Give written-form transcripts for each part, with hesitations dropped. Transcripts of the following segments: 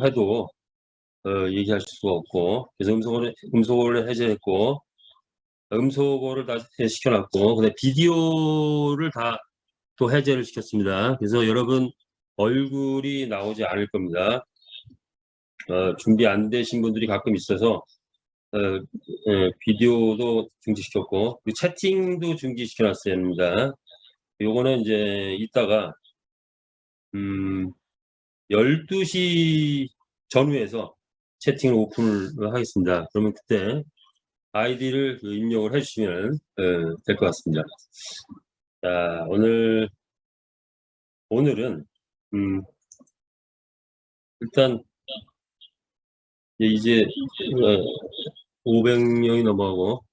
해도 얘기할 수가 없고, 그래서 음소거를 해제했고, 음소거를 다 시켜놨고, 근데 비디오를 다 또 해제를 시켰습니다. 그래서 여러분 얼굴이 나오지 않을 겁니다. 준비 안 되신 분들이 가끔 있어서 비디오도 중지시켰고, 채팅도 중지시켜놨습니다. 요거는 이제 이따가 12시 전후에서 채팅을 오픈을 하겠습니다. 그러면 그때 아이디를 입력을 해주시면 될 것 같습니다. 자, 오늘은 일단 이제 500명이 넘어가고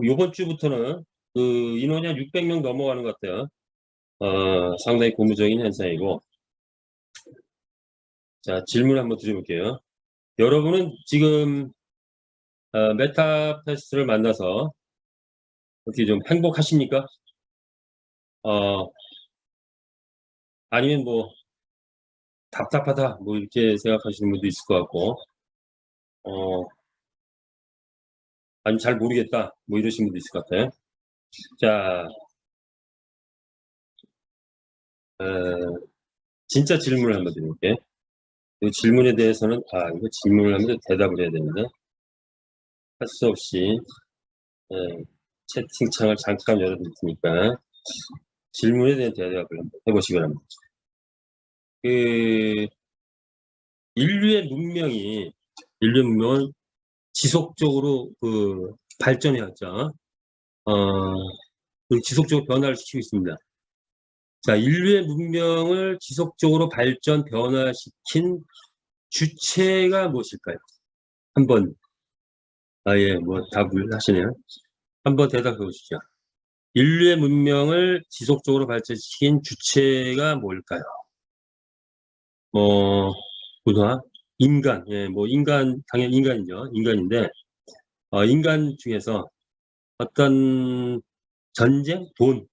이번 주부터는 그 인원이 한 600명 넘어가는 것 같아요. 상당히 고무적인 현상이고, 자, 질문 한번 드려볼게요. 여러분은 지금 메타패스를 만나서 어떻게 좀 행복하십니까? 아니면 뭐 답답하다 뭐 이렇게 생각하시는 분도 있을 것 같고, 아니면 잘 모르겠다 뭐 이러시는 분도 있을 것 같아요. 자, 진짜 질문을 한번 드릴게요. 이 질문에 대해서는 이거 질문을 하면서 대답을 해야 되는데 할 수 없이 채팅창을 잠깐 열어둘 테니까 질문에 대한 대답을 한번 해보시기 바랍니다. 인류의 문명은 지속적으로 발전해왔죠. 지속적으로 변화를 시키고 있습니다. 자, 인류의 문명을 지속적으로 변화시킨 주체가 무엇일까요? 한번 뭐 답을 하시네요. 한번 대답해 보시죠. 인류의 문명을 지속적으로 발전시킨 주체가 뭘까요? 보다 인간, 당연히 인간이죠. 인간인데 인간 중에서 어떤 전쟁, 돈,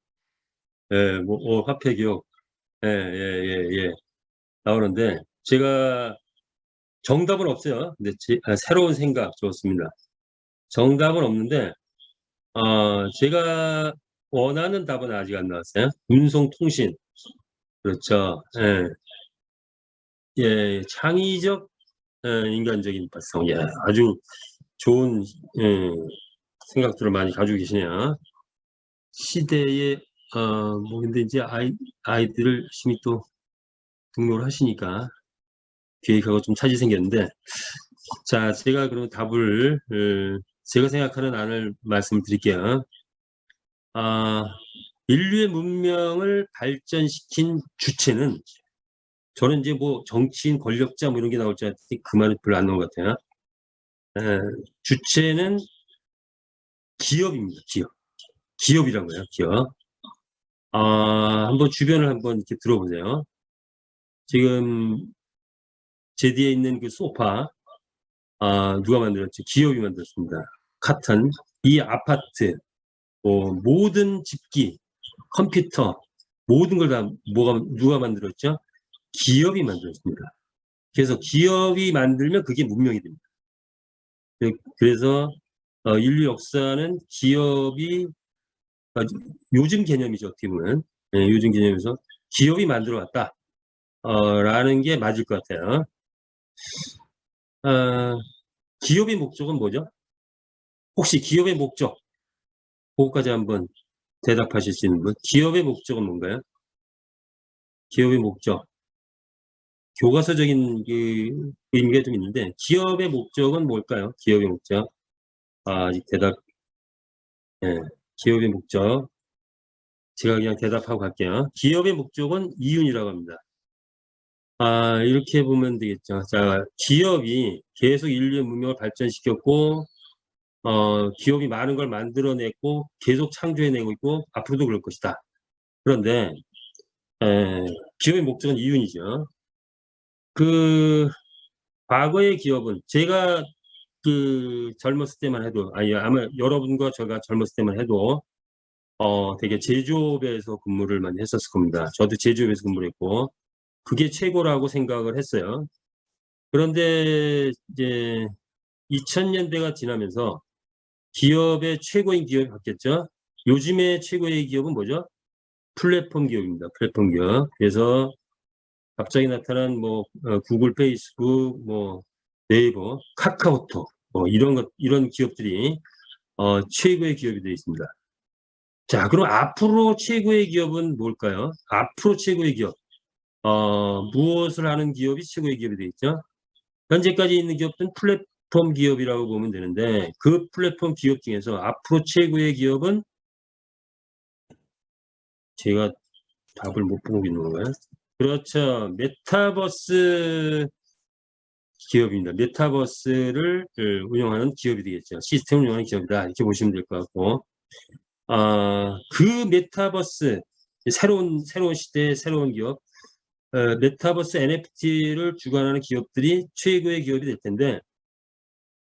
화폐 기업, 나오는데 제가 정답은 없어요. 근데 새로운 생각 좋습니다. 정답은 없는데 제가 원하는 답은 아직 안 나왔어요. 운송통신. 그렇죠. 창의적 인간적인 발성. 아주 좋은 생각들을 많이 가지고 계시네요. 시대에 근데 이제 아이들을 열심히 또 등록을 하시니까 계획하고 좀 차질이 생겼는데, 자, 제가 그럼 답을 제가 생각하는 안을 말씀드릴게요. 인류의 문명을 발전시킨 주체는, 저는 이제 뭐 정치인, 권력자 뭐 이런 게 나올 줄 알았더니 그 말은 별로 안 나온 것 같아요. 주체는 기업입니다. 기업이란 거예요. 기업. 한번 주변을 한번 이렇게 들어보세요. 지금 제 뒤에 있는 그 소파, 누가 만들었지? 기업이 만들었습니다. 카튼, 이 아파트, 모든 집기, 컴퓨터, 모든 걸 다 누가 만들었죠? 기업이 만들었습니다. 그래서 기업이 만들면 그게 문명이 됩니다. 그래서 인류 역사는 기업이 요즘 개념이죠. 어떻게 보면 요즘 개념에서 기업이 만들어 왔다 라는 게 맞을 것 같아요. 기업의 목적은 뭐죠? 혹시 기업의 목적, 그거까지 한번 대답하실 수 있는 분? 기업의 목적은 뭔가요? 기업의 목적. 교과서적인 그 의미가 좀 있는데, 기업의 목적은 뭘까요? 기업의 목적. 아직 대답, 기업의 목적. 제가 그냥 대답하고 갈게요. 기업의 목적은 이윤이라고 합니다. 이렇게 보면 되겠죠. 자, 기업이 계속 인류의 문명을 발전시켰고, 기업이 많은 걸 만들어냈고, 계속 창조해내고 있고, 앞으로도 그럴 것이다. 그런데, 기업의 목적은 이윤이죠. 과거의 기업은 제가 젊었을 때만 해도, 아마 여러분과 제가 젊었을 때만 해도, 되게 제조업에서 근무를 많이 했었을 겁니다. 저도 제조업에서 근무를 했고, 그게 최고라고 생각을 했어요. 그런데 이제 2000년대가 지나면서 기업의 최고인 기업이 바뀌었죠. 요즘의 최고의 기업은 뭐죠? 플랫폼 기업입니다. 플랫폼 기업. 그래서 갑자기 나타난 뭐 구글, 페이스북, 뭐 네이버, 카카오톡 뭐 이런 기업들이 최고의 기업이 되어 있습니다. 자, 그럼 앞으로 최고의 기업은 뭘까요? 앞으로 최고의 기업. 무엇을 하는 기업이 최고의 기업이 되어 있죠? 현재까지 있는 기업들은 플랫폼 기업이라고 보면 되는데 그 플랫폼 기업 중에서 앞으로 최고의 기업은 제가 답을 못 보고 있는 건가요? 그렇죠. 메타버스 기업입니다. 메타버스를 운영하는 기업이 되겠죠. 시스템을 운영하는 기업이다. 이렇게 보시면 될 것 같고 그 메타버스 새로운 시대의 새로운 기업 메타버스 NFT를 주관하는 기업들이 최고의 기업이 될 텐데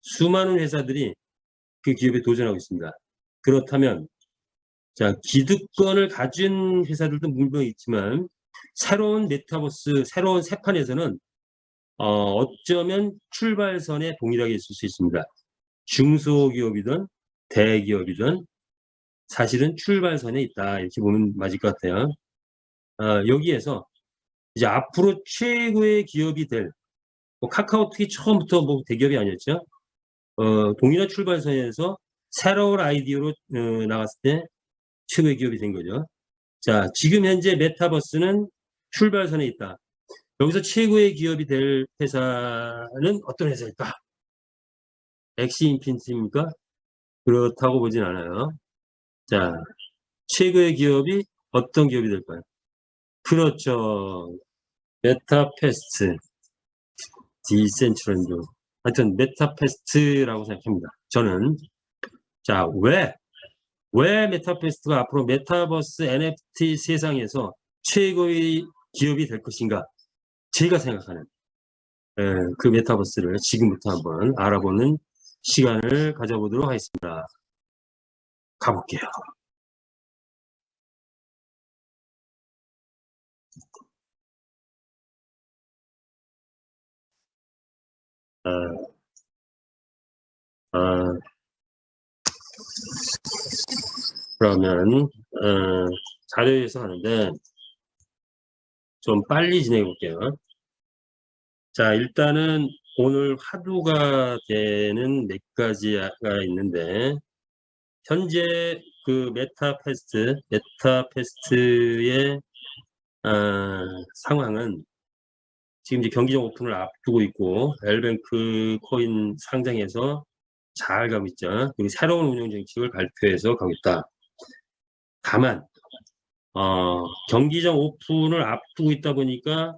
수많은 회사들이 그 기업에 도전하고 있습니다. 그렇다면 자 기득권을 가진 회사들도 물론 있지만 새로운 메타버스 새로운 세판에서는 어쩌면 출발선에 동일하게 있을 수 있습니다. 중소기업이든 대기업이든 사실은 출발선에 있다 이렇게 보면 맞을 것 같아요. 여기에서 이제 앞으로 최고의 기업이 될 뭐 카카오톡이 처음부터 뭐 대기업이 아니었죠. 동일한 출발선에서 새로운 아이디어로 나갔을 때 최고의 기업이 된 거죠. 자, 지금 현재 메타버스는 출발선에 있다. 여기서 최고의 기업이 될 회사는 어떤 회사일까? 엑시 인피니티입니까? 그렇다고 보진 않아요. 자, 최고의 기업이 어떤 기업이 될까요? 그렇죠. 메타패스트, 디센트럴랜드. 하여튼 메타패스트라고 생각합니다. 저는 자, 왜 메타패스트가 앞으로 메타버스 NFT 세상에서 최고의 기업이 될 것인가? 제가 생각하는 그 메타버스를 지금부터 한번 알아보는 시간을 가져보도록 하겠습니다. 가볼게요. 어, 어, 그러면 자료에서 하는데 좀 빨리 진행해 볼게요. 자, 일단은 오늘 화두가 되는 몇 가지가 있는데 현재 그 메타패스트의 상황은 지금 이제 경기장 오픈을 앞두고 있고 엘뱅크 코인 상장에서 잘 가고 있죠. 그리고 새로운 운영 정책을 발표해서 가고 있다. 다만 경기장 오픈을 앞두고 있다 보니까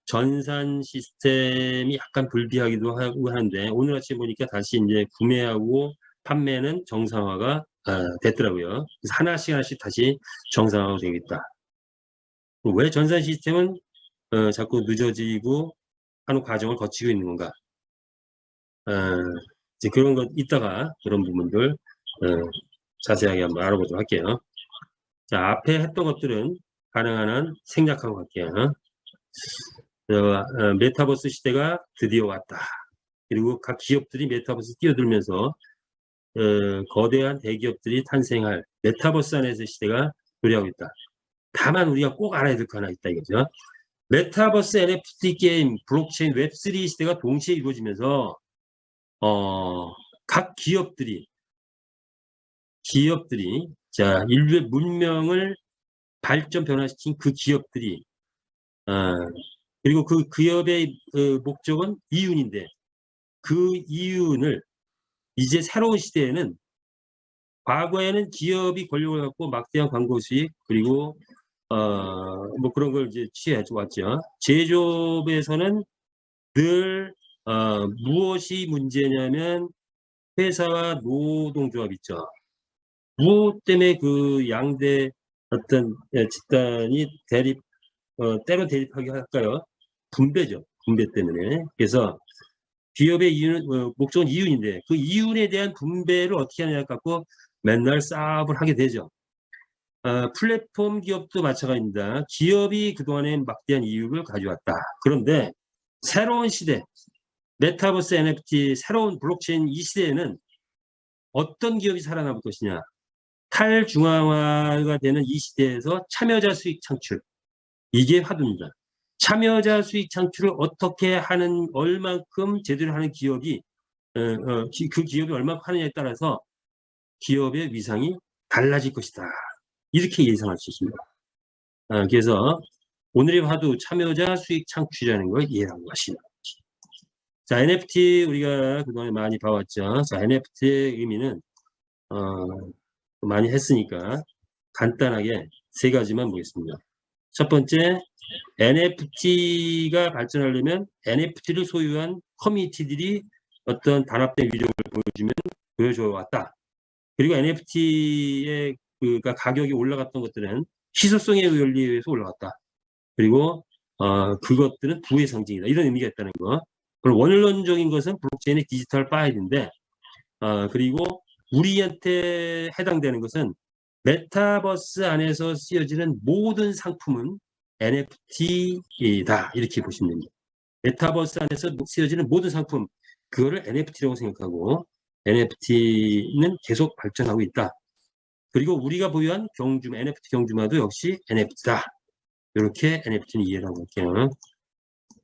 전산 시스템이 약간 불비하기도 하고 하는데 오늘 아침 보니까 다시 이제 구매하고 판매는 정상화가 됐더라고요. 그래서 하나씩 다시 정상화가 되고 있다. 왜 전산 시스템은 자꾸 늦어지고 하는 과정을 거치고 있는 건가? 이제 그런 것 이따가 그런 부분들 자세하게 한번 알아보도록 할게요. 자, 앞에 했던 것들은 가능한 한 생략하고 갈게요. 메타버스 시대가 드디어 왔다. 그리고 각 기업들이 메타버스 뛰어들면서 거대한 대기업들이 탄생할 메타버스 안에서 시대가 도래하고 있다. 다만 우리가 꼭 알아야 될 거 하나 있다 이거죠. 메타버스 NFT 게임, 블록체인, 웹3 시대가 동시에 이루어지면서 각 기업들이 자 인류의 문명을 발전 변화시킨 그 기업들이 그리고 그 기업의 목적은 이윤인데 그 이윤을 이제 새로운 시대에는 과거에는 기업이 권력을 갖고 막대한 광고 수익 그리고 뭐 그런 걸 이제 취해 왔죠. 제조업에서는 늘 무엇이 문제냐면 회사와 노동조합 있죠. 무엇 때문에 그 양대 어떤 집단이 때로 대립하게 할까요? 분배죠. 분배 때문에. 그래서 기업의 이윤은 목적은 이윤인데 그 이윤에 대한 분배를 어떻게 하느냐 갖고 맨날 싸움을 하게 되죠. 플랫폼 기업도 마찬가지입니다. 기업이 그동안에 막대한 이익을 가져왔다. 그런데 새로운 시대, 메타버스 NFT 새로운 블록체인 이 시대에는 어떤 기업이 살아남을 것이냐. 탈중앙화가 되는 이 시대에서 참여자 수익 창출. 이게 화두입니다. 참여자 수익 창출을 어떻게 하는, 얼만큼 제대로 하는 기업이, 그 기업이 얼마큼 하느냐에 따라서 기업의 위상이 달라질 것이다. 이렇게 예상할 수 있습니다. 그래서 오늘의 화두 참여자 수익 창출이라는 걸 이해하고 가시면. 자, NFT 우리가 그동안에 많이 봐왔죠. 자, NFT의 의미는 많이 했으니까 간단하게 세 가지만 보겠습니다. 첫 번째, NFT가 발전하려면 NFT를 소유한 커뮤니티들이 어떤 단합된 위력을 보여줘 왔다. 그리고 NFT의 가격이 올라갔던 것들은 희소성의 원리에 의해서 올라갔다. 그리고 그것들은 부의 상징이다. 이런 의미가 있다는 거. 그리고 원론적인 것은 블록체인의 디지털 파일인데, 그리고 우리한테 해당되는 것은 메타버스 안에서 쓰여지는 모든 상품은 NFT이다. 이렇게 보시면 됩니다. 메타버스 안에서 쓰여지는 모든 상품, 그거를 NFT라고 생각하고 NFT는 계속 발전하고 있다. 그리고 우리가 보유한 경주마, NFT 경주마도 역시 NFT다. 이렇게 NFT는 이해를 하고 할게요.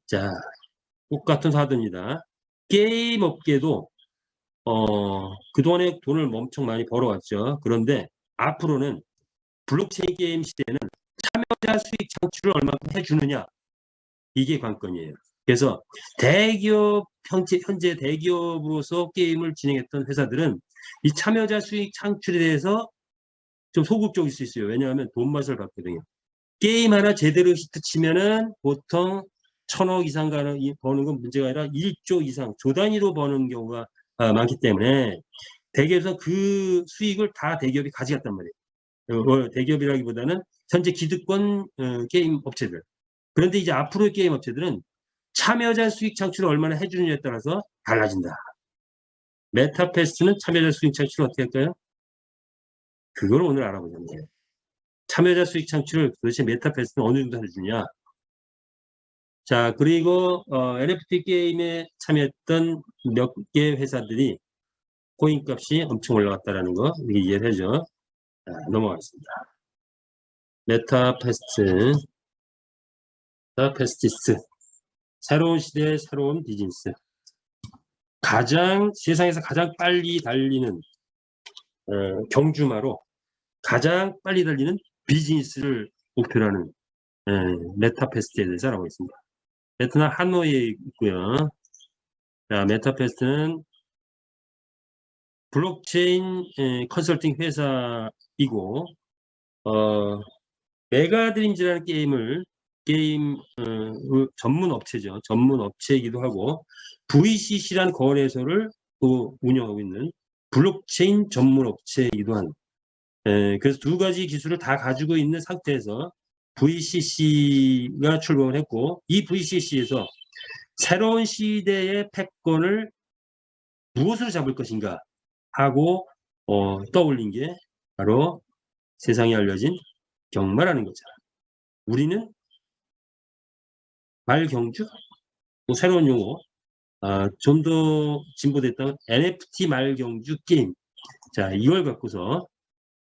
자, 똑같은 사드입니다. 게임 업계도 그동안에 돈을 엄청 많이 벌어왔죠. 그런데 앞으로는 블록체인 게임 시대에는 참여자 수익 창출을 얼마큼 해주느냐, 이게 관건이에요. 그래서 대기업, 현재 대기업으로서 게임을 진행했던 회사들은 이 참여자 수익 창출에 대해서 좀 소극적일 수 있어요. 왜냐하면 돈 맛을 봤거든요. 게임 하나 제대로 히트 치면은 보통 1,000억 이상 버는 건 문제가 아니라 1조 이상, 조 단위로 버는 경우가 많기 때문에 대기업에서 그 수익을 다 대기업이 가져갔단 말이에요. 대기업이라기보다는 현재 기득권 게임 업체들. 그런데 이제 앞으로의 게임 업체들은 참여자 수익 창출을 얼마나 해주느냐에 따라서 달라진다. 메타패스트는 참여자 수익 창출을 어떻게 할까요? 그걸 오늘 알아보자는 거예요. 참여자 수익 창출을 도대체 메타패스트는 어느 정도 해주냐. 자, 그리고 NFT 게임에 참여했던 몇 개 회사들이 코인 값이 엄청 올라갔다라는 거 이해를 해죠. 자, 넘어가겠습니다. 메타패스티스. 새로운 시대의 새로운 비즈니스. 세상에서 가장 빨리 달리는 경주마로 가장 빨리 달리는 비즈니스를 목표로 하는 메타패스트에 대해서 알아보고 있습니다. 베트남 하노이에 있고요. 자, 메타패스트는 블록체인 컨설팅 회사이고, 메가드림즈라는 게임 전문 업체죠. 전문 업체이기도 하고, VCC라는 거래소를 또 운영하고 있는 블록체인 전문 업체이기도 한. 그래서 두 가지 기술을 다 가지고 있는 상태에서 VCC가 출범을 했고, 이 VCC에서 새로운 시대의 패권을 무엇으로 잡을 것인가 하고 떠올린 게 바로 세상에 알려진 경마라는 거죠. 우리는 말경주, 새로운 용어, 좀 더 진보됐다면 NFT 말경주 게임. 자, 이걸 갖고서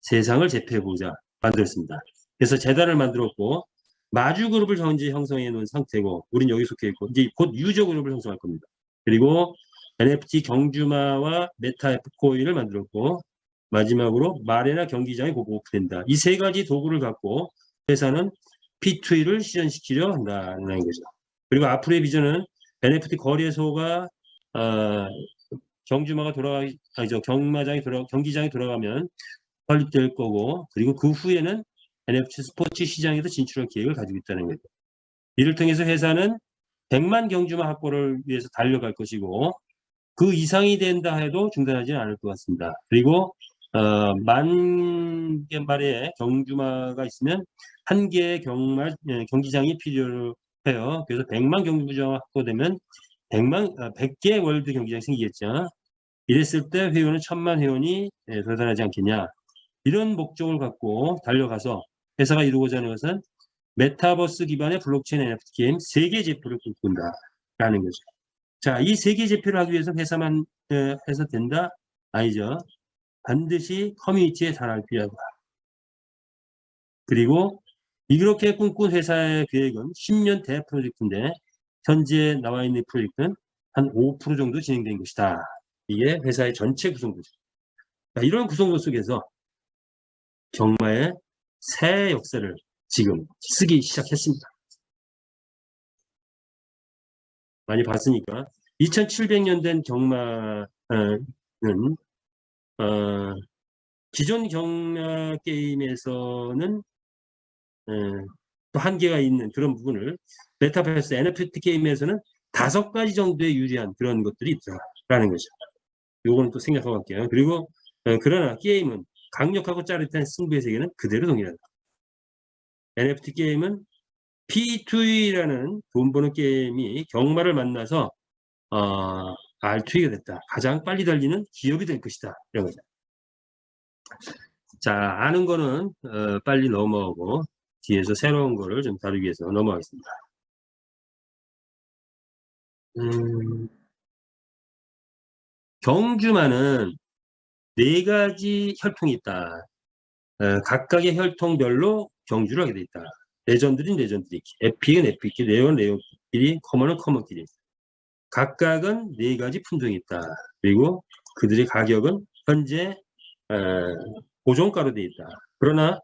세상을 제패해보자 만들었습니다. 그래서 재단을 만들었고, 마주그룹을 현재 형성해 놓은 상태고, 우린 여기 속해 있고, 이제 곧 유저그룹을 형성할 겁니다. 그리고 NFT 경주마와 메타 F코인을 만들었고, 마지막으로 마레나 경기장이 곧 오픈된다. 이 세 가지 도구를 갖고 회사는 P2E를 실현시키려 한다는 거죠. 그리고 앞으로의 비전은 NFT 거래소가 경주마가 경기장이 돌아가면 설립될 거고, 그리고 그 후에는 NFT 스포츠 시장에도 진출할 계획을 가지고 있다는 거죠. 이를 통해서 회사는 100만 경주마 확보를 위해서 달려갈 것이고, 그 이상이 된다 해도 중단하지는 않을 것 같습니다. 그리고 10,000개 경주마가 있으면 한 개의 경기장이 필요해요. 그래서 100만 경주마가 확보되면 100개 월드 경기장이 생기겠죠. 이랬을 때 회원은 1,000만 회원이 도달하지 않겠냐. 이런 목적을 갖고 달려가서 회사가 이루고자 하는 것은 메타버스 기반의 블록체인 NFT 게임 세계 제품을 꿈꾼다라는 거죠. 자, 이 세 개 제표를 하기 위해서 회사만 해서 된다? 아니죠. 반드시 커뮤니티에 달할 필요하다. 그리고 이렇게 꿈꾼 회사의 계획은 10년 대 프로젝트인데 현재 나와 있는 프로젝트는 한 5% 정도 진행된 것이다. 이게 회사의 전체 구성도죠. 이런 구성도 속에서 경마의 새 역사를 지금 쓰기 시작했습니다. 많이 봤으니까 2700년 된 경마는 기존 경마 게임에서는 또 한계가 있는 그런 부분을 메타버스 NFT 게임에서는 5가지 정도의 유리한 그런 것들이 있다라는 거죠. 요거는 또 생각하고 갈게요. 그리고 그러나 게임은 강력하고 짜릿한 승부의 세계는 그대로 동일하다. NFT 게임은 P2E라는 돈 버는 게임이 경마를 만나서 R2E가 됐다. 가장 빨리 달리는 기업이 될 것이다. 이런 거죠. 자, 아는 거는 빨리 넘어가고 뒤에서 새로운 거를 좀 다루기 위해서 넘어가겠습니다. 경주마는 4가지 혈통이 있다. 각각의 혈통별로 경주를 하게 돼 있다. 레전드는 레전드끼리, 에픽은 에픽끼리, 레어는 레어끼리, 커먼은 커먼끼리. 각각은 4가지 품종이 있다. 그리고 그들의 가격은 현재 고정가로 되어 있다. 그러나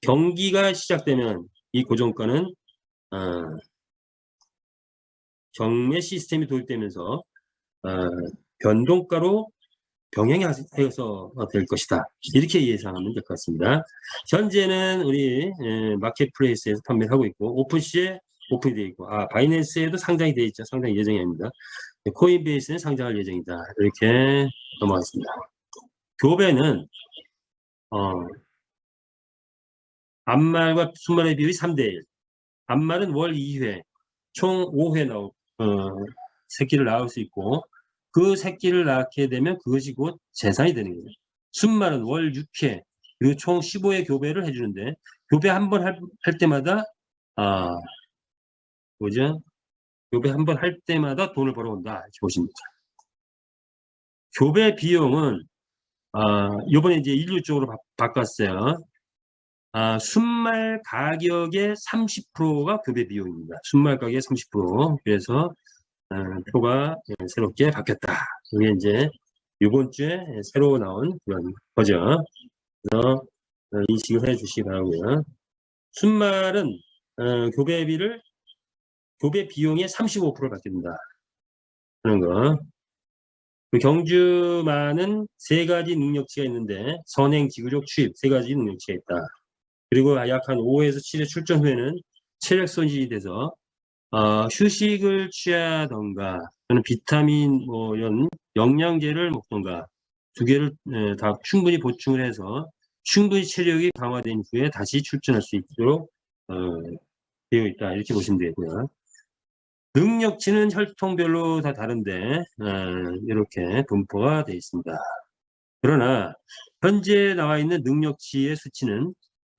경기가 시작되면 이 고정가는 경매 시스템이 도입되면서 변동가로 병행해서 될 것이다. 이렇게 예상하면 될 것 같습니다. 현재는 우리 마켓플레이스에서 판매를 하고 있고 오픈시에 오픈이 되어 있고 바이낸스에도 상장이 되어 있죠. 상장 예정이 아닙니다. 코인베이스는 상장할 예정이다. 이렇게 넘어갔습니다. 교배는 암말과 순말의 비율이 3대1. 암말은 월 2회, 총 5회 새끼를 낳을 수 있고 그 새끼를 낳게 되면 그것이 곧 재산이 되는 거예요. 순말은 월 6회, 그리고 총 15회 교배를 해주는데 교배 한 번 할 때마다 뭐죠? 교배 한 번 할 때마다 돈을 벌어온다. 이렇게 보시면 됩니다. 교배 비용은 이번에 이제 인류 쪽으로 바꿨어요. 순말 가격의 30%가 교배 비용입니다. 순말 가격의 30%. 그래서 표가 새롭게 바뀌었다. 이게 이제 이번 주에 새로 나온 그런 거죠. 그래서 인식을 해주시기 바라고요. 순말은 교배 비용의 35%를 받게 된다. 그런 거. 그 경주마는 3가지 능력치가 있는데 선행, 지구력, 추입 3가지 능력치가 있다. 그리고 약 한 5에서 7회 출전 후에는 체력 손실이 돼서 휴식을 취하던가 또는 비타민 뭐 이런 영양제를 먹던가 2개를 다 충분히 보충을 해서 충분히 체력이 강화된 후에 다시 출전할 수 있도록 되어 있다. 이렇게 보시면 되고요. 능력치는 혈통별로 다 다른데 이렇게 분포가 되어 있습니다. 그러나 현재 나와 있는 능력치의 수치는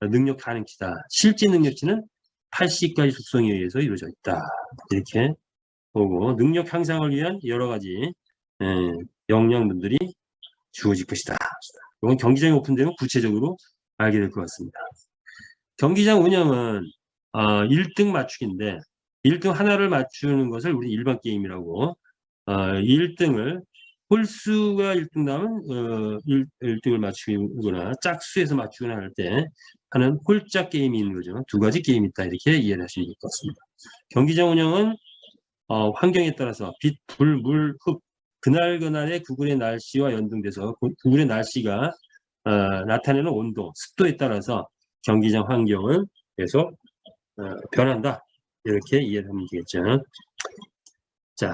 능력 가능치다. 실제 능력치는 80가지 속성에 의해서 이루어져 있다. 이렇게 보고 능력 향상을 위한 여러 가지 역량분들이 주어질 것이다. 이건 경기장이 오픈되면 구체적으로 알게 될 것 같습니다. 경기장 운영은 1등 맞추기인데 1등 하나를 맞추는 것을 우리 일반 게임이라고 1등을 홀수가 1등 나오면 1등을 맞추거나 짝수에서 맞추거나 할 때 하는 홀짝 게임이 있는 거죠. 2가지 게임이 있다. 이렇게 이해를 하시면 될 것 같습니다. 경기장 운영은 환경에 따라서 빛, 불, 물, 흙 그날그날의 구글의 날씨와 연동돼서 구글의 날씨가 나타내는 온도, 습도에 따라서 경기장 환경은 계속 변한다. 이렇게 이해를 하면 되겠죠. 자,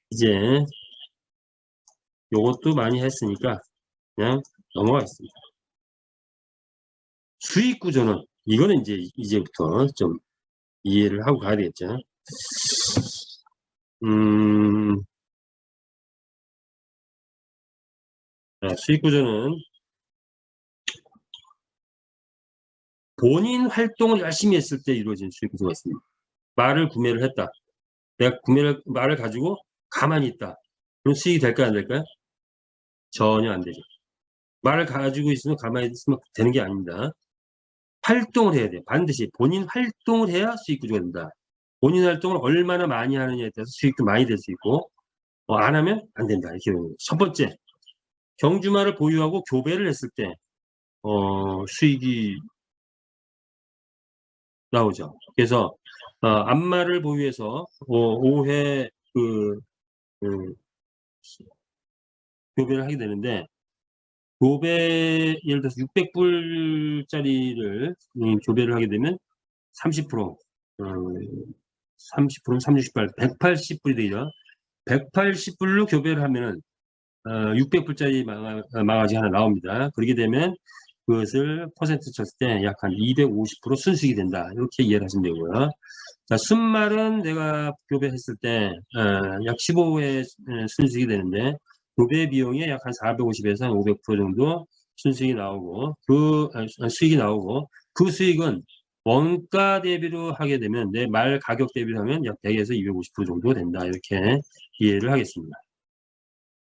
이제 요것도 많이 했으니까 그냥 넘어가겠습니다. 수익 구조는 이거는 이제부터 좀 이해를 하고 가야 되겠죠. 수익 구조는 본인 활동을 열심히 했을 때 이루어진 수익 구조가 있습니다. 말을 구매를 했다. 내가 말을 가지고 가만히 있다. 그럼 수익이 될까요, 안 될까요? 전혀 안 되죠. 말을 가지고 있으면 가만히 있으면 되는 게 아닙니다. 활동을 해야 돼요. 반드시 본인 활동을 해야 수익 구조가 된다. 본인 활동을 얼마나 많이 하느냐에 따라서 수익도 많이 될 수 있고, 안 하면 안 된다. 이렇게 되는 거예요. 첫 번째, 경주마를 보유하고 교배를 했을 때, 수익이 나오죠. 그래서, 암마를 보유해서, 5회, 그, 교배를 하게 되는데, 교배, 예를 들어서 600불짜리를 교배를 하게 되면 30%, 30%는 30, 180불이 되죠. 180불로 교배를 하면은 600불짜리 망아지 하나 나옵니다. 그렇게 되면 그것을 퍼센트 쳤을 때 약 한 250% 순수익이 된다. 이렇게 이해를 하시면 되고요. 자, 순말은 내가 교배했을 때 약 15회 순수익이 되는데 교배 비용이 약 한 450에서 한 500% 정도 순수익이 나오고 수익이 나오고 그 수익은 원가 대비로 하게 되면 내 말 가격 대비로 하면 약 100에서 250% 정도 된다. 이렇게 이해를 하겠습니다.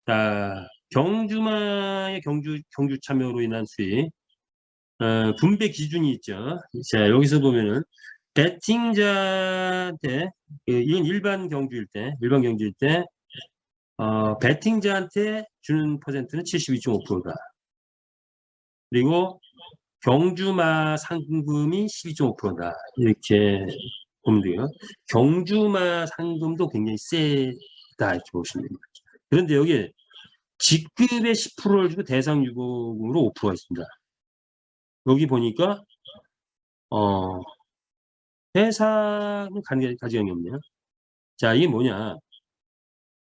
자, 경주마의 경주 참여로 인한 수익, 분배 기준이 있죠. 자, 여기서 보면은, 배팅자한테, 이건 일반 경주일 때, 배팅자한테 주는 퍼센트는 72.5%다. 그리고 경주마 상금이 12.5%다. 이렇게 보면 돼요. 경주마 상금도 굉장히 세다. 이렇게 보시면 됩니다. 그런데 여기 직급의 10%를 주고 대상 유보금으로 5%가 있습니다. 여기 보니까 회사는 가지가이 없네요. 자, 이게 뭐냐?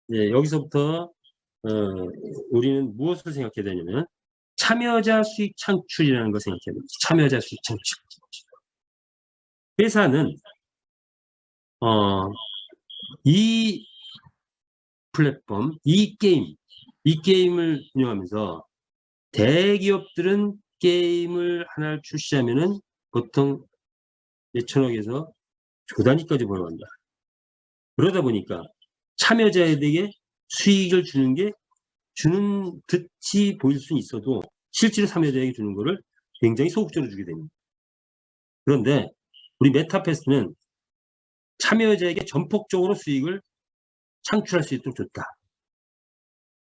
네, 여기서부터 우리는 무엇을 생각해야 되냐면 참여자 수익 창출이라는 걸 생각해야 됩니다. 참여자 수익 창출. 회사는 이 플랫폼, 이 게임을 운영하면서 대기업들은 게임을 하나를 출시하면은 보통 몇천억에서 조 단위까지 벌어간다. 그러다 보니까 참여자에게 수익을 주는 듯이 보일 수는 있어도 실제로 참여자에게 주는 거를 굉장히 소극적으로 주게 됩니다. 그런데 우리 메타패스는 참여자에게 전폭적으로 수익을 창출할 수 있도록 줬다.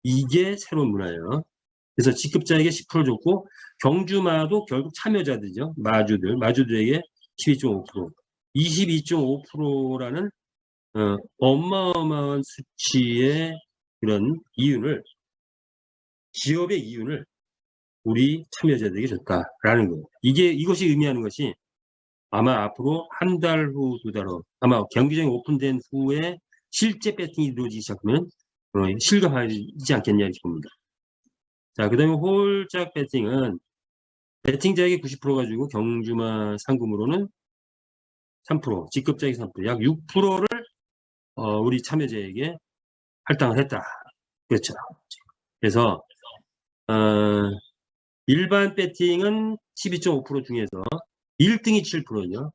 이게 새로운 문화예요. 그래서 직급자에게 10% 줬고 경주마도 결국 참여자들이죠. 마주들에게 12.5%, 22.5%라는 어마어마한 수치의 그런 기업의 이윤을 우리 참여자들에게 줬다라는 거예요. 이것이 의미하는 것이 아마 앞으로 한 달 후, 2달 후, 아마 경기장이 오픈된 후에 실제 배팅이 이루어지기 시작하면 실감하지 않겠냐 이렇게 봅니다. 자, 그 다음에 홀짝 배팅은 배팅자에게 90% 가지고 경주마 상금으로는 3%, 직급자에게 3%, 약 6%를 우리 참여자에게 할당을 했다. 그렇죠. 그래서 일반 배팅은 12.5% 중에서 1등이 7%죠.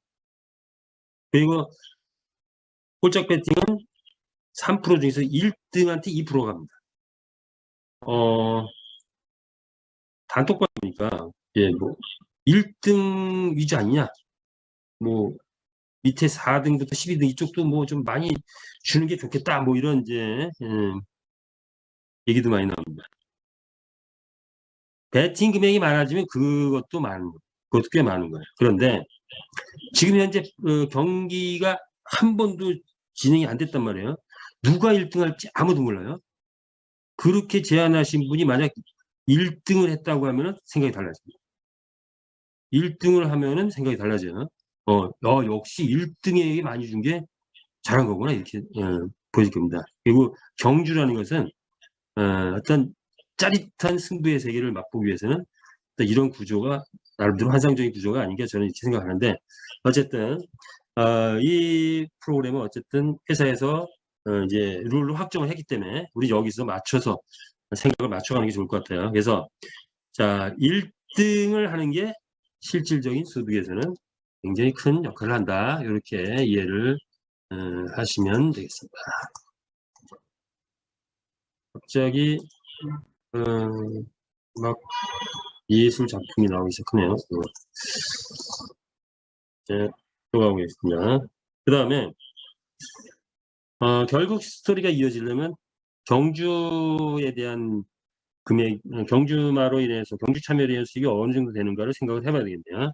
그리고 홀짝 배팅은 3% 중에서 1등한테 2% 갑니다. 단톡방 보니까 예, 뭐 1등 위주 아니냐? 뭐 밑에 4등부터 12등 이쪽도 뭐 좀 많이 주는 게 좋겠다. 뭐 이런 이제 얘기도 많이 나옵니다. 배팅 금액이 많아지면 그것도 꽤 많은 거예요. 그런데 지금 현재 경기가 한 번도 진행이 안 됐단 말이에요. 누가 1등 할지 아무도 몰라요. 그렇게 제안하신 분이 만약 1등을 했다고 하면 생각이 달라집니다. 1등을 하면은 생각이 달라져요. 역시 1등에게 많이 준 게 잘한 거구나 이렇게 보여질 겁니다. 그리고 경주라는 것은 어떤 짜릿한 승부의 세계를 맛보기 위해서는 이런 구조가 나름대로 환상적인 구조가 아닌가 저는 이렇게 생각하는데 어쨌든 이 프로그램은 어쨌든 회사에서 이제 룰로 확정을 했기 때문에 우리 여기서 맞춰서 생각을 맞춰가는 게 좋을 것 같아요. 그래서 자 1등을 하는 게 실질적인 소득에서는 굉장히 큰 역할을 한다. 이렇게 이해를 하시면 되겠습니다. 갑자기 막 예술 작품이 나오기 시작하네요. 이제 들어가고 있습니다. 그 다음에 결국 스토리가 이어지려면 경주에 대한 금액, 경주마로 인해서 경주 참여에 대한 수익이 어느 정도 되는가를 생각을 해봐야 되겠네요.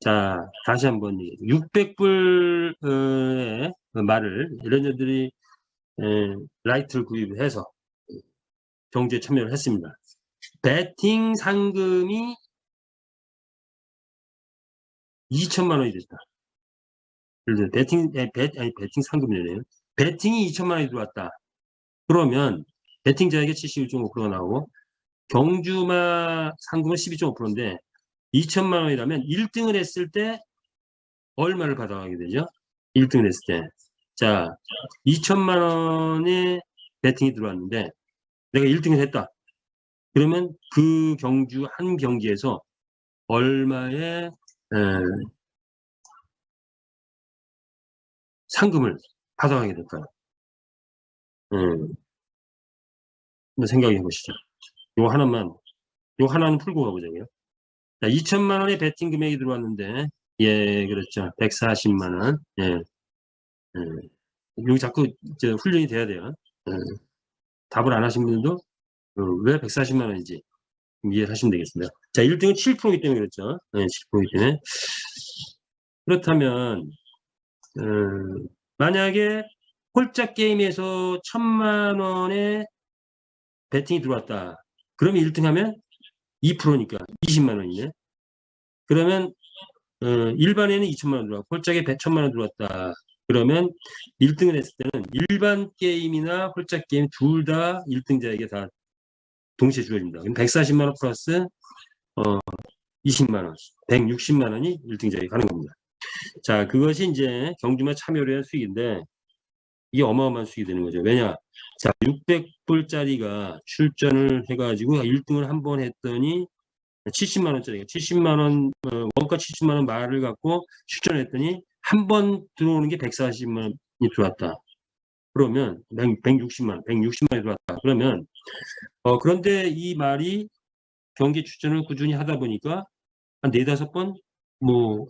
자, 다시 한번 600불의 말을 이런 저들이 라이트를 구입해서 경주에 참여를 했습니다. 배팅 상금이 2천만 원이 됐다. 배팅 상금이네요. 배팅이 2천만 원이 들어왔다. 그러면 배팅자에게 71.5%가 나오고 경주마 상금은 12.5%인데 2천만 원이라면 1등을 했을 때 얼마를 받아가게 되죠? 1등을 했을 때. 자, 2천만 원의 배팅이 들어왔는데 내가 1등을 했다. 그러면 그 경주 한 경기에서 얼마의 상금을 받아가게 될까요? 한번 생각해 보시죠. 요 하나는 풀고 가보자고요. 자, 2천만 원의 배팅 금액이 들어왔는데, 예, 그렇죠. 140만 원. 예, 예. 여기 자꾸 이제 훈련이 돼야 돼요. 예. 답을 안 하신 분들도 왜 140만 원인지 이해하시면 되겠습니다. 자, 1등은 7%이기 때문에 그렇죠. 네, 7%이기 때문에. 그렇다면, 만약에 홀짝 게임에서 1,000만 원의 배팅이 들어왔다. 그러면 1등 하면 2%니까 20만 원이네. 그러면 일반에는 2천만 원 들어왔고 홀짝에 1,000만 원 들어왔다. 그러면 1등을 했을 때는 일반 게임이나 홀짝 게임 둘 다 1등자에게 다 동시에 주어집니다. 그럼 140만 원 플러스 20만 원, 160만 원이 1등자에게 가는 겁니다. 자, 그것이 이제 경주마 참여를 한 수익인데 이게 어마어마한 수익이 되는 거죠. 왜냐? 자, 600불짜리가 출전을 해가지고 1등을 한 번 했더니 70만 원짜리가 70만 원 원가 70만 원 말을 갖고 출전했더니 한 번 들어오는 게 140만 원이 들어왔다. 그러면 160만 원이 들어왔다. 그러면 그런데 이 말이 경기 출전을 꾸준히 하다 보니까 한 4-5번 뭐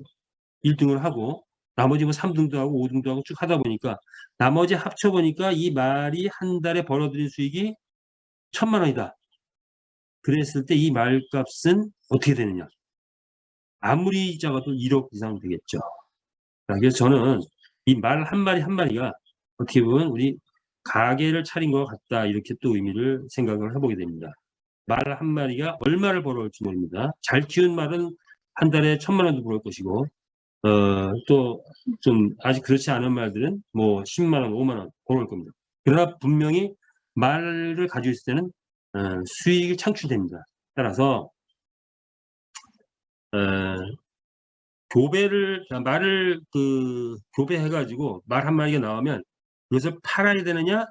1등을 하고 나머지 뭐 3등도 하고 5등도 하고 쭉 하다 보니까 나머지 합쳐 보니까 이 말이 한 달에 벌어들인 수익이 1,000만 원이다. 그랬을 때 이 말값은 어떻게 되느냐? 아무리 작아도 1억 이상 되겠죠. 그래서 저는 이 말 한 마리 한 마리가 어떻게 보면 우리 가게를 차린 것 같다 이렇게 또 의미를 생각을 해보게 됩니다. 말 한 마리가 얼마를 벌어올지 모릅니다. 잘 키운 말은 한 달에 1,000만 원도 벌어올 것이고 또 좀 아직 그렇지 않은 말들은 뭐 10만 원, 5만 원 벌어올 겁니다. 그러나 분명히 말을 가지고 있을 때는 수익이 창출됩니다. 따라서 말을 교배해가지고 말 한 마리가 나오면 이것을 팔아야 되느냐,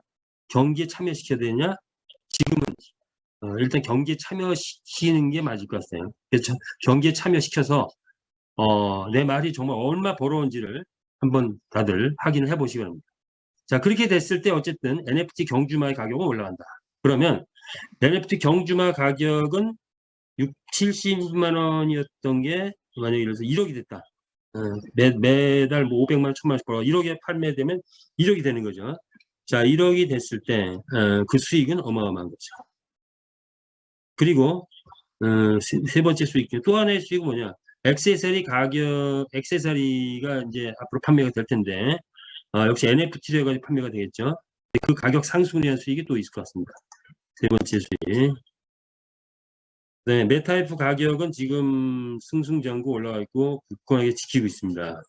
경기에 참여시켜야 되느냐, 지금은 일단 경기에 참여시키는 게 맞을 것 같아요. 그래서 경기에 참여시켜서 내 말이 정말 얼마 벌어온지를 한번 다들 확인을 해보시기 바랍니다. 자, 그렇게 됐을 때 어쨌든 NFT 경주마의 가격은 올라간다. 그러면 NFT 경주마 가격은 70만 원이었던 게 만약에 예를 들어서 1억이 됐다. 매달 뭐 500만 원, 1,000만 원씩 벌어 1억에 판매되면 1억이 되는 거죠. 자, 1억이 됐을 때 그 수익은 어마어마한 거죠. 그리고 세 번째 수익 중 또 하나의 수익은 뭐냐? 액세서리가 이제 앞으로 판매가 될 텐데 역시 NFT로 해가지고 판매가 되겠죠. 그 가격 상승에 대한 수익이 또 있을 것 같습니다. 세 번째 수익. 네, 메타F 가격은 지금 승승장구 올라가 있고 굳건하게 지키고 있습니다.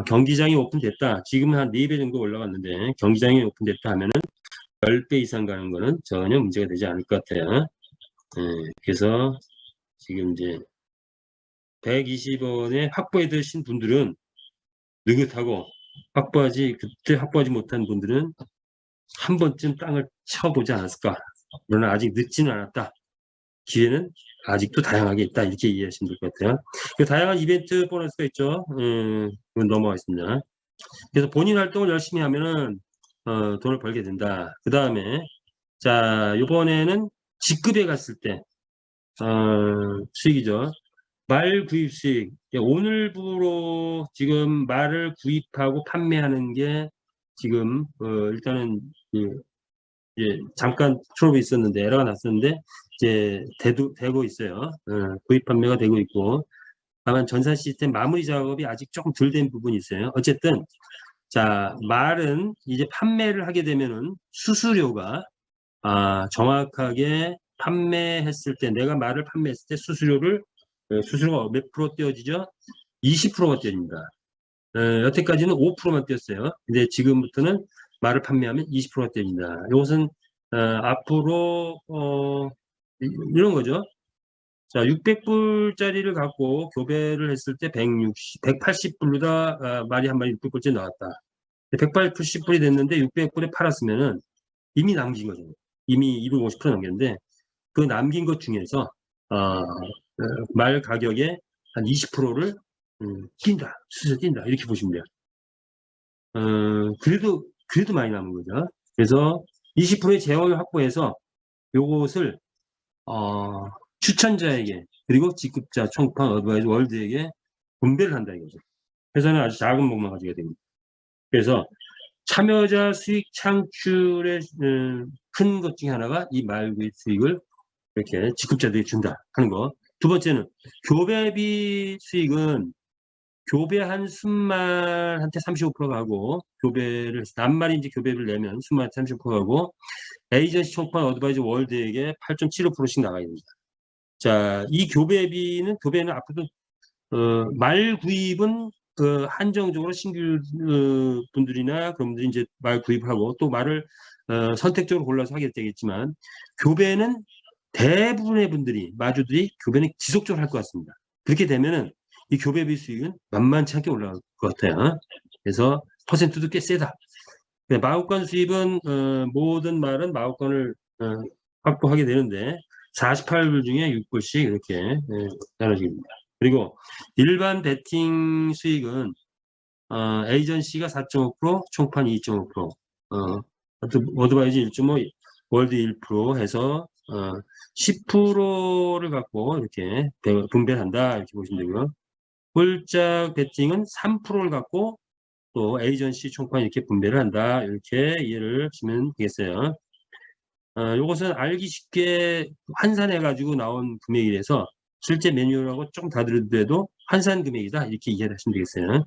경기장이 오픈됐다. 지금은 한 4배 정도 올라갔는데 경기장이 오픈됐다 하면은 10배 이상 가는 거는 전혀 문제가 되지 않을 것 같아요. 그래서 지금 이제 120원에 확보해 두신 분들은 느긋하고 그때 확보하지 못한 분들은 한 번쯤 땅을 쳐보지 않았을까. 그러나 아직 늦지는 않았다. 기회는 아직도 다양하게 있다. 이렇게 이해하시면 될 것 같아요. 그 다양한 이벤트 보너스가 있죠. 그건 넘어가겠습니다. 그래서 본인 활동을 열심히 하면은 돈을 벌게 된다. 그 다음에 자, 이번에는 직급에 갔을 때 수익이죠. 말 구입 수익. 오늘부로 지금 말을 구입하고 판매하는 게 지금 일단은 이제 잠깐 트러블이 있었는데 에러가 났었는데 이제 되고 있어요. 구입 판매가 되고 있고, 다만 전산 시스템 마무리 작업이 아직 조금 덜 된 부분이 있어요. 어쨌든 자, 말은 이제 판매를 하게 되면은 수수료가 정확하게 판매했을 때, 내가 말을 판매했을 때 수수료가 몇 프로 떼어지죠? 20%가 떼집니다. 여태까지는 5%만 떼었어요. 근데 지금부터는 말을 판매하면 20%가 떼집니다. 이것은 앞으로 이런 거죠. 자, 600불짜리를 갖고 교배를 했을 때 180불로다 말이 한 마리 600불짜리 나왔다. 180불이 됐는데 600불에 팔았으면은 이미 남긴 거죠. 이미 250% 남겼는데 그 남긴 것 중에서 말 가격의 한 20%를 뛴다. 수수료 뛴다. 이렇게 보시면 돼요. 그래도 많이 남은 거죠. 그래서 20%의 재원을 확보해서 요것을 추천자에게 그리고 직급자, 총판, 어드바이저, 월드에게 분배를 한다 이거죠. 회사는 아주 작은 목만 가지게 됩니다. 그래서 참여자 수익 창출의 큰 것 중에 하나가 이 말구입 수익을 이렇게 직급자들이 준다 하는 거. 두 번째는 교배비 수익은 교배한 순말한테 35%가 하고, 교배를 낱말인지 교배비를 내면 순말한테 35%가 하고, 에이전시 총판 어드바이저 월드에게 8.75%씩 나가야 됩니다. 자, 이 교배는 앞으로도 말 구입은 한정적으로 신규 분들이나 그런 분들이 이제 말 구입하고 또 말을 선택적으로 골라서 하게 되겠지만, 교배는 대부분의 분들이 마주들이 교배는 지속적으로 할 것 같습니다. 그렇게 되면은 이 교배비 수익은 만만치 않게 올라갈 것 같아요. 그래서 퍼센트도 꽤 세다. 마구간 수입은 모든 말은 마구간을 확보하게 되는데 48불 중에 6불씩 이렇게 나눠집니다. 그리고 일반 베팅 수익은 에이전시가 4.5%, 총판이 2.5%, 어드바이즈 1.5, 월드 1% 해서 10%를 갖고 이렇게 분배한다 이렇게 보시면 되고요. 홀짝 베팅은 3%를 갖고 또 에이전시 총판 이렇게 분배를 한다 이렇게 이해를 하시면 되겠어요. 이것은 알기 쉽게 환산해 가지고 나온 금액이라서 실제 매뉴얼하고 조금 다르더라도 환산 금액이다 이렇게 이해를 하시면 되겠어요.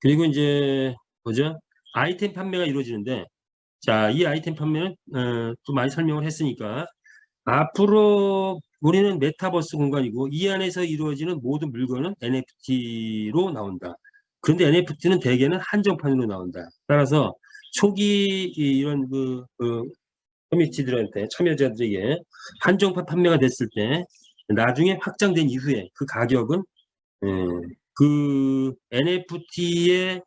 그리고 이제 뭐죠? 아이템 판매가 이루어지는데, 자, 이 아이템 판매는 또 많이 설명을 했으니까 앞으로 우리는 메타버스 공간이고 이 안에서 이루어지는 모든 물건은 NFT로 나온다. 그런데 NFT는 대개는 한정판으로 나온다. 따라서 초기 이런 커뮤니티들한테 참여자들에게 한정판 판매가 됐을 때 나중에 확장된 이후에 그 가격은 그 NFT의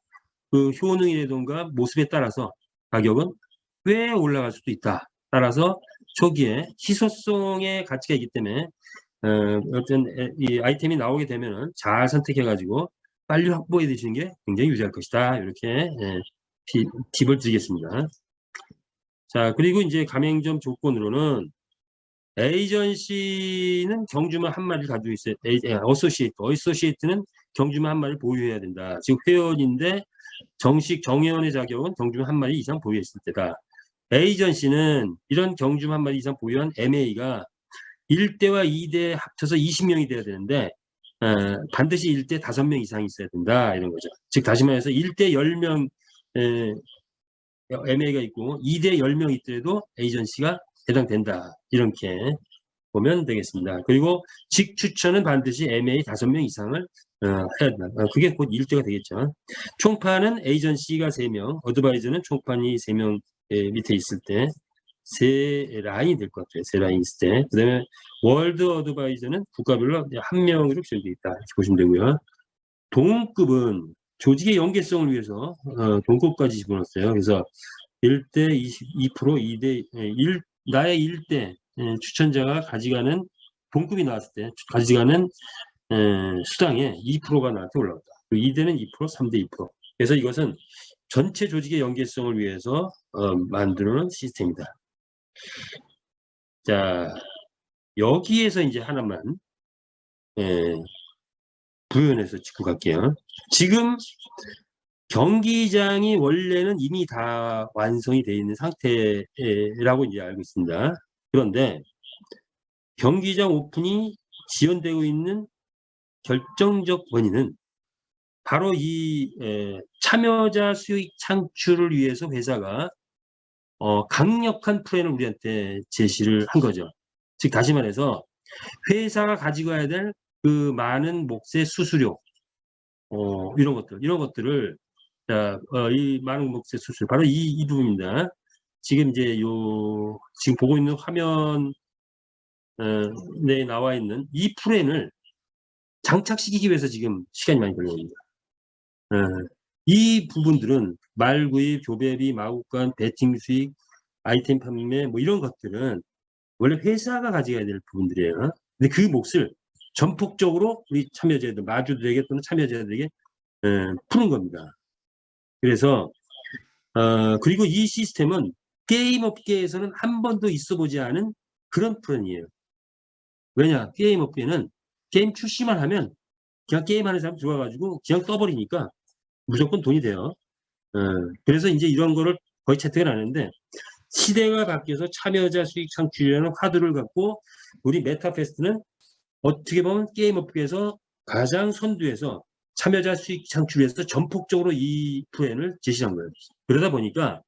그 효능이라든가 모습에 따라서 가격은 꽤 올라갈 수도 있다. 따라서 초기에 희소성의 가치가 있기 때문에 어떤 이 아이템이 나오게 되면은 잘 선택해가지고 빨리 확보해 두시는 게 굉장히 유리할 것이다. 이렇게 팁을 드리겠습니다. 자, 그리고 이제 가맹점 조건으로는 에이전시는 경주만 한 마리를 가지고 있어요. 어소시에이트는 경주만 한 마리를 보유해야 된다. 즉 회원인데 정식 정회원의 자격은 경주만 한 마리 이상 보유했을 때다. 에이전시는 이런 경주만 한 마리 이상 보유한 MA가 1대와 2대 합쳐서 20명이 돼야 되는데 반드시 1대 5명 이상이 있어야 된다 이런 거죠. 즉 다시 말해서 1대 10명 MA가 있고 2대 10명 있더라도 에이전시가 해당된다. 이렇게 보면 되겠습니다. 그리고 직추천은 반드시 MA 5명 이상을 해야 된다. 그게 곧 1대가 되겠죠. 총판은 에이전시가 3명, 어드바이저는 총판이 3명 밑에 있을 때 세 라인이 될 것 같아요. 세 라인 있을 때. 그 다음에 월드 어드바이저는 국가별로 1명으로 규정되어 있다. 이렇게 보시면 되고요. 동급은 조직의 연계성을 위해서 동급까지 집어넣었어요. 그래서 1대 22%, 2대 1, 나의 1대 추천자가 가져가는 동급이 나왔을 때 가져가는 수당의 2%가 나한테 올라온다. 2대는 2%, 3대 2%. 그래서 이것은 전체 조직의 연계성을 위해서 만드는 시스템이다. 자, 여기에서 이제 하나만 예, 부연해서 짚고 갈게요. 지금 경기장이 원래는 이미 다 완성이 되어 있는 상태라고 이제 알고 있습니다. 그런데 경기장 오픈이 지연되고 있는 결정적 원인은 바로 이 참여자 수익 창출을 위해서 회사가 강력한 플랜을 우리한테 제시를 한 거죠. 즉 다시 말해서 회사가 가지고 와야 될 그 많은 몫의 수수료 이런 것들을 자, 이 많은 몫의 수수료 바로 이 부분입니다. 지금 이제 지금 보고 있는 화면 에 나와 있는 이 플랜을 장착시키기 위해서 지금 시간이 많이 걸립니다. 이 부분들은 말구입, 교배비, 마구간, 배팅 수익, 아이템 판매 뭐 이런 것들은 원래 회사가 가져가야 될 부분들이에요. 근데 그 몫을 전폭적으로 우리 참여자들, 마주들에게 또는 참여자들에게 푸는 겁니다. 그래서 그리고 이 시스템은 게임 업계에서는 한 번도 있어 보지 않은 그런 플랜이에요. 왜냐? 게임 업계는 게임 출시만 하면 그냥 게임하는 사람 들어와가지고 그냥 떠버리니까 무조건 돈이 돼요. 그래서 이제 이런 거를 거의 채택을 하는데 시대가 바뀌어서 참여자 수익 창출이라는 화두를 갖고 우리 메타페스트는 어떻게 보면 게임 업계에서 가장 선두에서 참여자 수익 창출에서 전폭적으로 이 플랜을 제시한 거예요. 그러다 보니까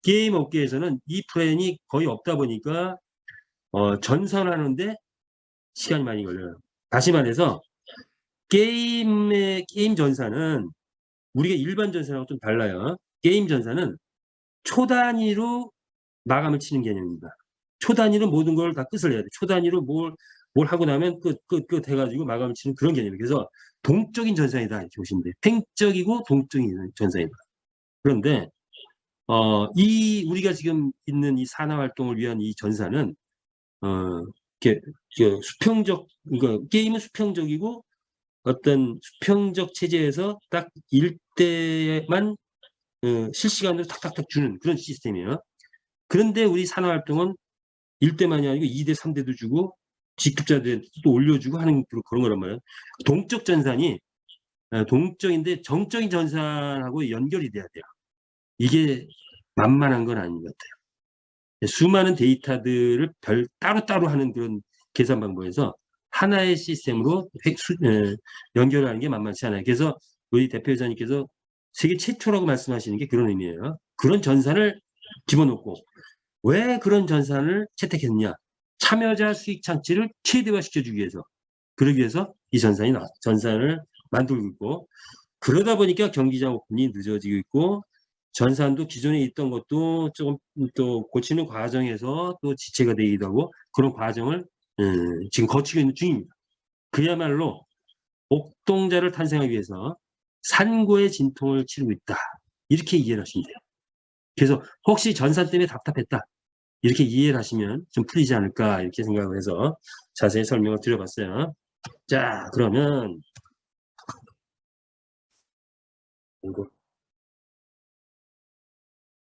게임 업계에서는 이 플랜이 거의 없다 보니까 전선하는데 시간이 많이 걸려요. 다시 말해서 게임 전사는 우리가 일반 전사하고 좀 달라요. 게임 전사는 초 단위로 마감을 치는 개념입니다. 초 단위로 모든 걸 다 끝을 내야 돼. 초 단위로 뭘 하고 나면 끝 해가지고 마감을 치는 그런 개념이에요. 그래서 동적인 전산이다 이렇게 보시면 돼요. 팽적이고 동적인 전산이다. 그런데 우리가 지금 있는 이 산화 활동을 위한 이 전산은 이렇게 수평적 그러니까 게임은 수평적이고 어떤 수평적 체제에서 딱 일대만 실시간으로 탁탁탁 주는 그런 시스템이에요. 그런데 우리 산화 활동은 1대만이 아니고 2대, 3대도 주고 직급자들한테 또 올려주고 하는 그런 거란 말이에요. 동적 전산이 동적인데 정적인 전산하고 연결이 돼야 돼요. 이게 만만한 건 아닌 것 같아요. 수많은 데이터들을 따로따로 하는 그런 계산 방법에서 하나의 시스템으로 연결하는 게 만만치 않아요. 그래서 우리 대표이사님께서 세계 최초라고 말씀하시는 게 그런 의미예요. 그런 전산을 집어넣고 왜 그런 전산을 채택했느냐? 참여자 수익 창출을 최대화시켜주기 위해서. 그러기 위해서 이 전산을 만들고 있고 그러다 보니까 경기장 오픈이 늦어지고 있고 전산도 기존에 있던 것도 조금 또 고치는 과정에서 또 지체가 되기도 하고 그런 과정을 지금 거치고 있는 중입니다. 그야말로 옥동자를 탄생하기 위해서 산고의 진통을 치르고 있다. 이렇게 이해를 하시면 돼요. 그래서 혹시 전산 때문에 답답했다. 이렇게 이해를 하시면 좀 풀리지 않을까 이렇게 생각을 해서 자세히 설명을 드려봤어요. 자, 그러면 이거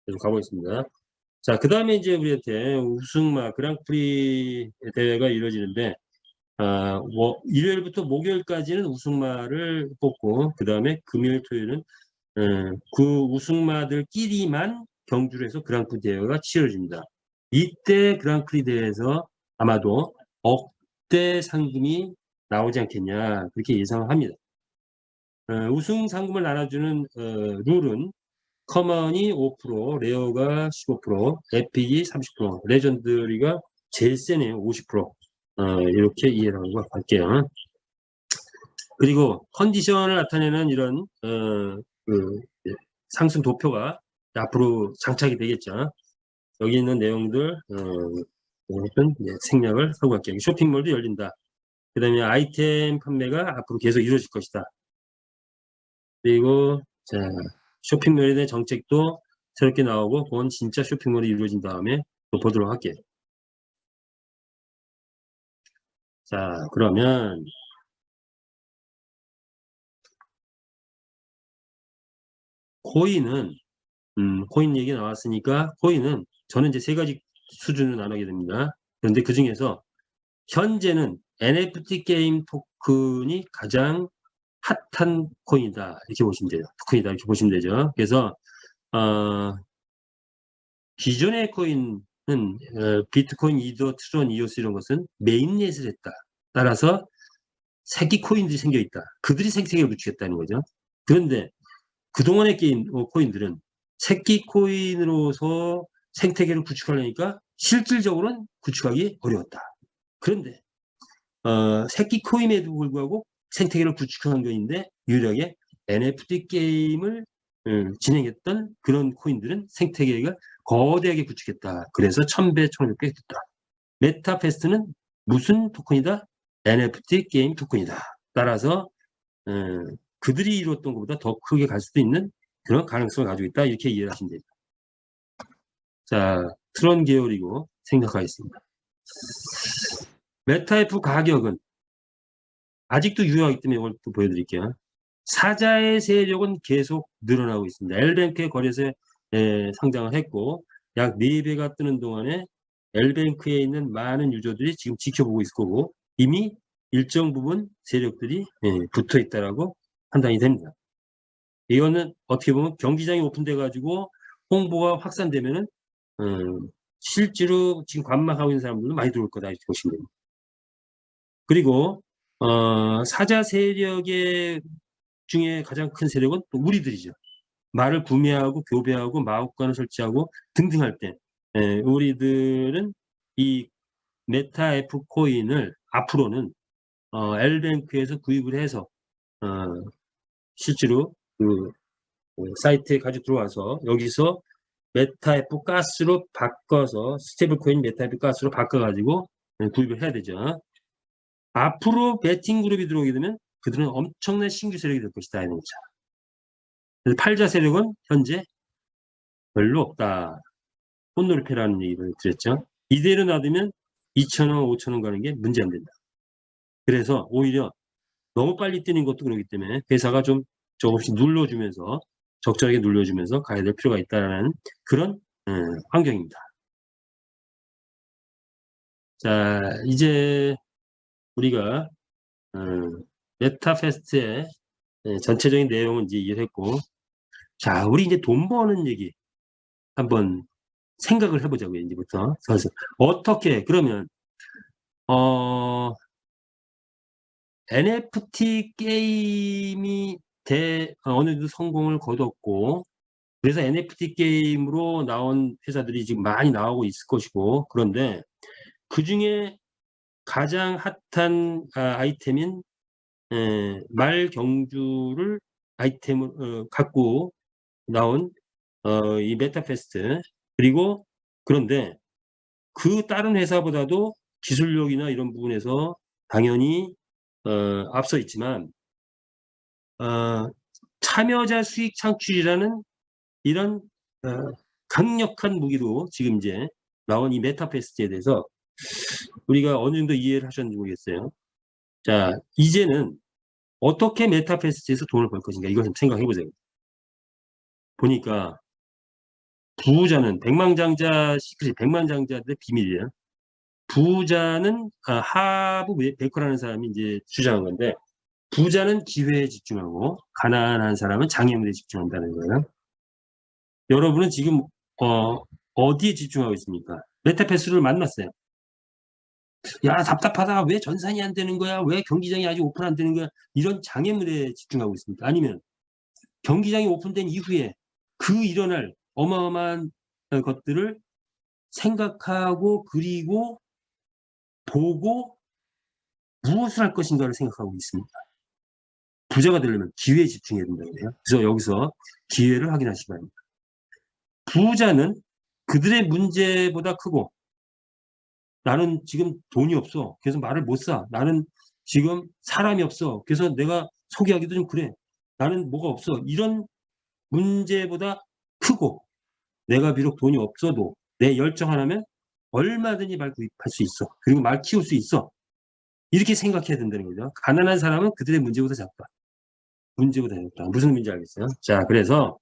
계속 가보겠습니다. 자, 그 다음에 이제 우리한테 우승마 그랑프리 대회가 이루어지는데 일요일부터 목요일까지는 우승마를 뽑고 그 다음에 금요일 토요일은 그 우승마들끼리만 경주를 해서 그랑프리 대회가 치러집니다. 이때 그랑프리 대회에서 아마도 억대 상금이 나오지 않겠냐 그렇게 예상을 합니다. 우승 상금을 나눠주는 룰은 커먼이 5%, 레어가 15%, 에픽이 30%, 레전드리가 제일 세네요. 50%. 이렇게 이해를 하고 갈게요. 그리고 컨디션을 나타내는 이런 상승 도표가 앞으로 장착이 되겠죠. 여기 있는 내용들 생략을 하고 갈게요. 쇼핑몰도 열린다. 그 다음에 아이템 판매가 앞으로 계속 이루어질 것이다. 그리고 자, 쇼핑몰에 대한 정책도 새롭게 나오고 그건 진짜 쇼핑몰이 이루어진 다음에 또 보도록 할게요. 자, 그러면 코인은 코인 얘기 나왔으니까 코인은 저는 이제 세 가지 수준으로 나누게 됩니다. 그런데 그 중에서 현재는 NFT 게임 토큰이 가장 핫한 코인이다 이렇게 보시면 돼요. 토큰이다 이렇게 보시면 되죠. 그래서 기존의 코인은 비트코인, 이더, 트론, 이오스 이런 것은 메인넷을 했다. 따라서 새끼 코인들이 생겨 있다. 그들이 생태계를 구축했다는 거죠. 그런데 그동안의 게임 코인들은 새끼 코인으로서 생태계를 구축하려니까 실질적으로는 구축하기 어려웠다. 그런데 새끼 코인에도 불구하고 생태계를 구축한 거인데 유일하게 NFT 게임을 진행했던 그런 코인들은 생태계가 거대하게 구축했다. 그래서 1000배, 1600배 됐다. 메타페스트는 무슨 토큰이다? NFT 게임 토큰이다. 따라서 그들이 이뤘던 것보다 더 크게 갈 수도 있는 그런 가능성을 가지고 있다. 이렇게 이해를 하시면 됩니다. 자, 트론 계열이고 생각하겠습니다. 메타F 가격은 아직도 유효하기 때문에 이걸 또 보여드릴게요. 사자의 세력은 계속 늘어나고 있습니다. L뱅크의 거래소에 상장을 했고 약 4배가 뜨는 동안에 L뱅크에 있는 많은 유저들이 지금 지켜보고 있을 거고 이미 일정 부분 세력들이 붙어 있다라고 판단이 됩니다. 이거는 어떻게 보면 경기장이 오픈돼 가지고 홍보가 확산되면은 실제로 지금 관망하고 있는 사람들도 많이 들어올 거다 이렇게 보시면 됩니다. 그리고 사자 세력의 중에 가장 큰 세력은 또 우리들이죠. 말을 구매하고 교배하고 마법관을 설치하고 등등 할 때 우리들은 이 메타 F 코인을 앞으로는 L뱅크에서 구입을 해서 실제로 그 사이트에 가지고 들어와서 여기서 메타 F 가스로 바꿔서 스테이블 코인 메타 F 가스로 바꿔가지고 구입을 해야 되죠. 앞으로 베팅 그룹이 들어오게 되면 그들은 엄청난 신규 세력이 될 것이다 이런 거죠. 그래서 팔자 세력은 현재 별로 없다. 혼놀이패라는 얘기를 드렸죠. 이대로 놔두면 2,000원, 5,000원 가는 게 문제 안 된다. 그래서 오히려 너무 빨리 뛰는 것도 그렇기 때문에 회사가 좀 조금씩 눌러주면서 적절하게 눌러주면서 가야 될 필요가 있다는 그런 환경입니다. 자, 이제 우리가 메타페스트의 전체적인 내용은 이제 이해했고, 자, 우리 이제 돈 버는 얘기 한번 생각을 해보자고요. 이제부터 어떻게 그러면 NFT 게임이 어느 정도 성공을 거뒀고 그래서 NFT 게임으로 나온 회사들이 지금 많이 나오고 있을 것이고 그런데 그 중에 가장 핫한 아이템인 말 경주를 아이템을 갖고 나온 이 메타페스트 그리고 그런데 그 다른 회사보다도 기술력이나 이런 부분에서 당연히 앞서 있지만 참여자 수익 창출이라는 이런 강력한 무기로 지금 이제 나온 이 메타페스트에 대해서 우리가 어느 정도 이해를 하셨는지 모르겠어요. 자, 이제는 어떻게 메타페스트에서 돈을 벌 것인가 이걸 좀 생각해 보세요. 보니까 부자는 백만장자 시크릿, 백만장자들의 비밀이에요. 부자는 하부 베커라는 사람이 이제 주장한 건데 부자는 기회에 집중하고 가난한 사람은 장애물에 집중한다는 거예요. 여러분은 지금 어디에 집중하고 있습니까? 메타패스를 만났어요. 야 답답하다. 왜 전산이 안 되는 거야? 왜 경기장이 아직 오픈 안 되는 거야? 이런 장애물에 집중하고 있습니까? 아니면 경기장이 오픈된 이후에 그 일어날 어마어마한 것들을 생각하고 그리고 보고 무엇을 할 것인가를 생각하고 있습니다. 부자가 되려면 기회에 집중해야 된다고 해요. 그래서 여기서 기회를 확인하시기 바랍니다. 부자는 그들의 문제보다 크고 나는 지금 돈이 없어. 그래서 말을 못 사. 나는 지금 사람이 없어. 그래서 내가 소개하기도 좀 그래. 나는 뭐가 없어. 이런 문제보다 크고 내가 비록 돈이 없어도 내 열정 하나면 얼마든지 말 구입할 수 있어. 그리고 말 키울 수 있어. 이렇게 생각해야 된다는 거죠. 가난한 사람은 그들의 문제보다 작다. 문제보다 작다. 무슨 문제 알겠어요? 자, 그래서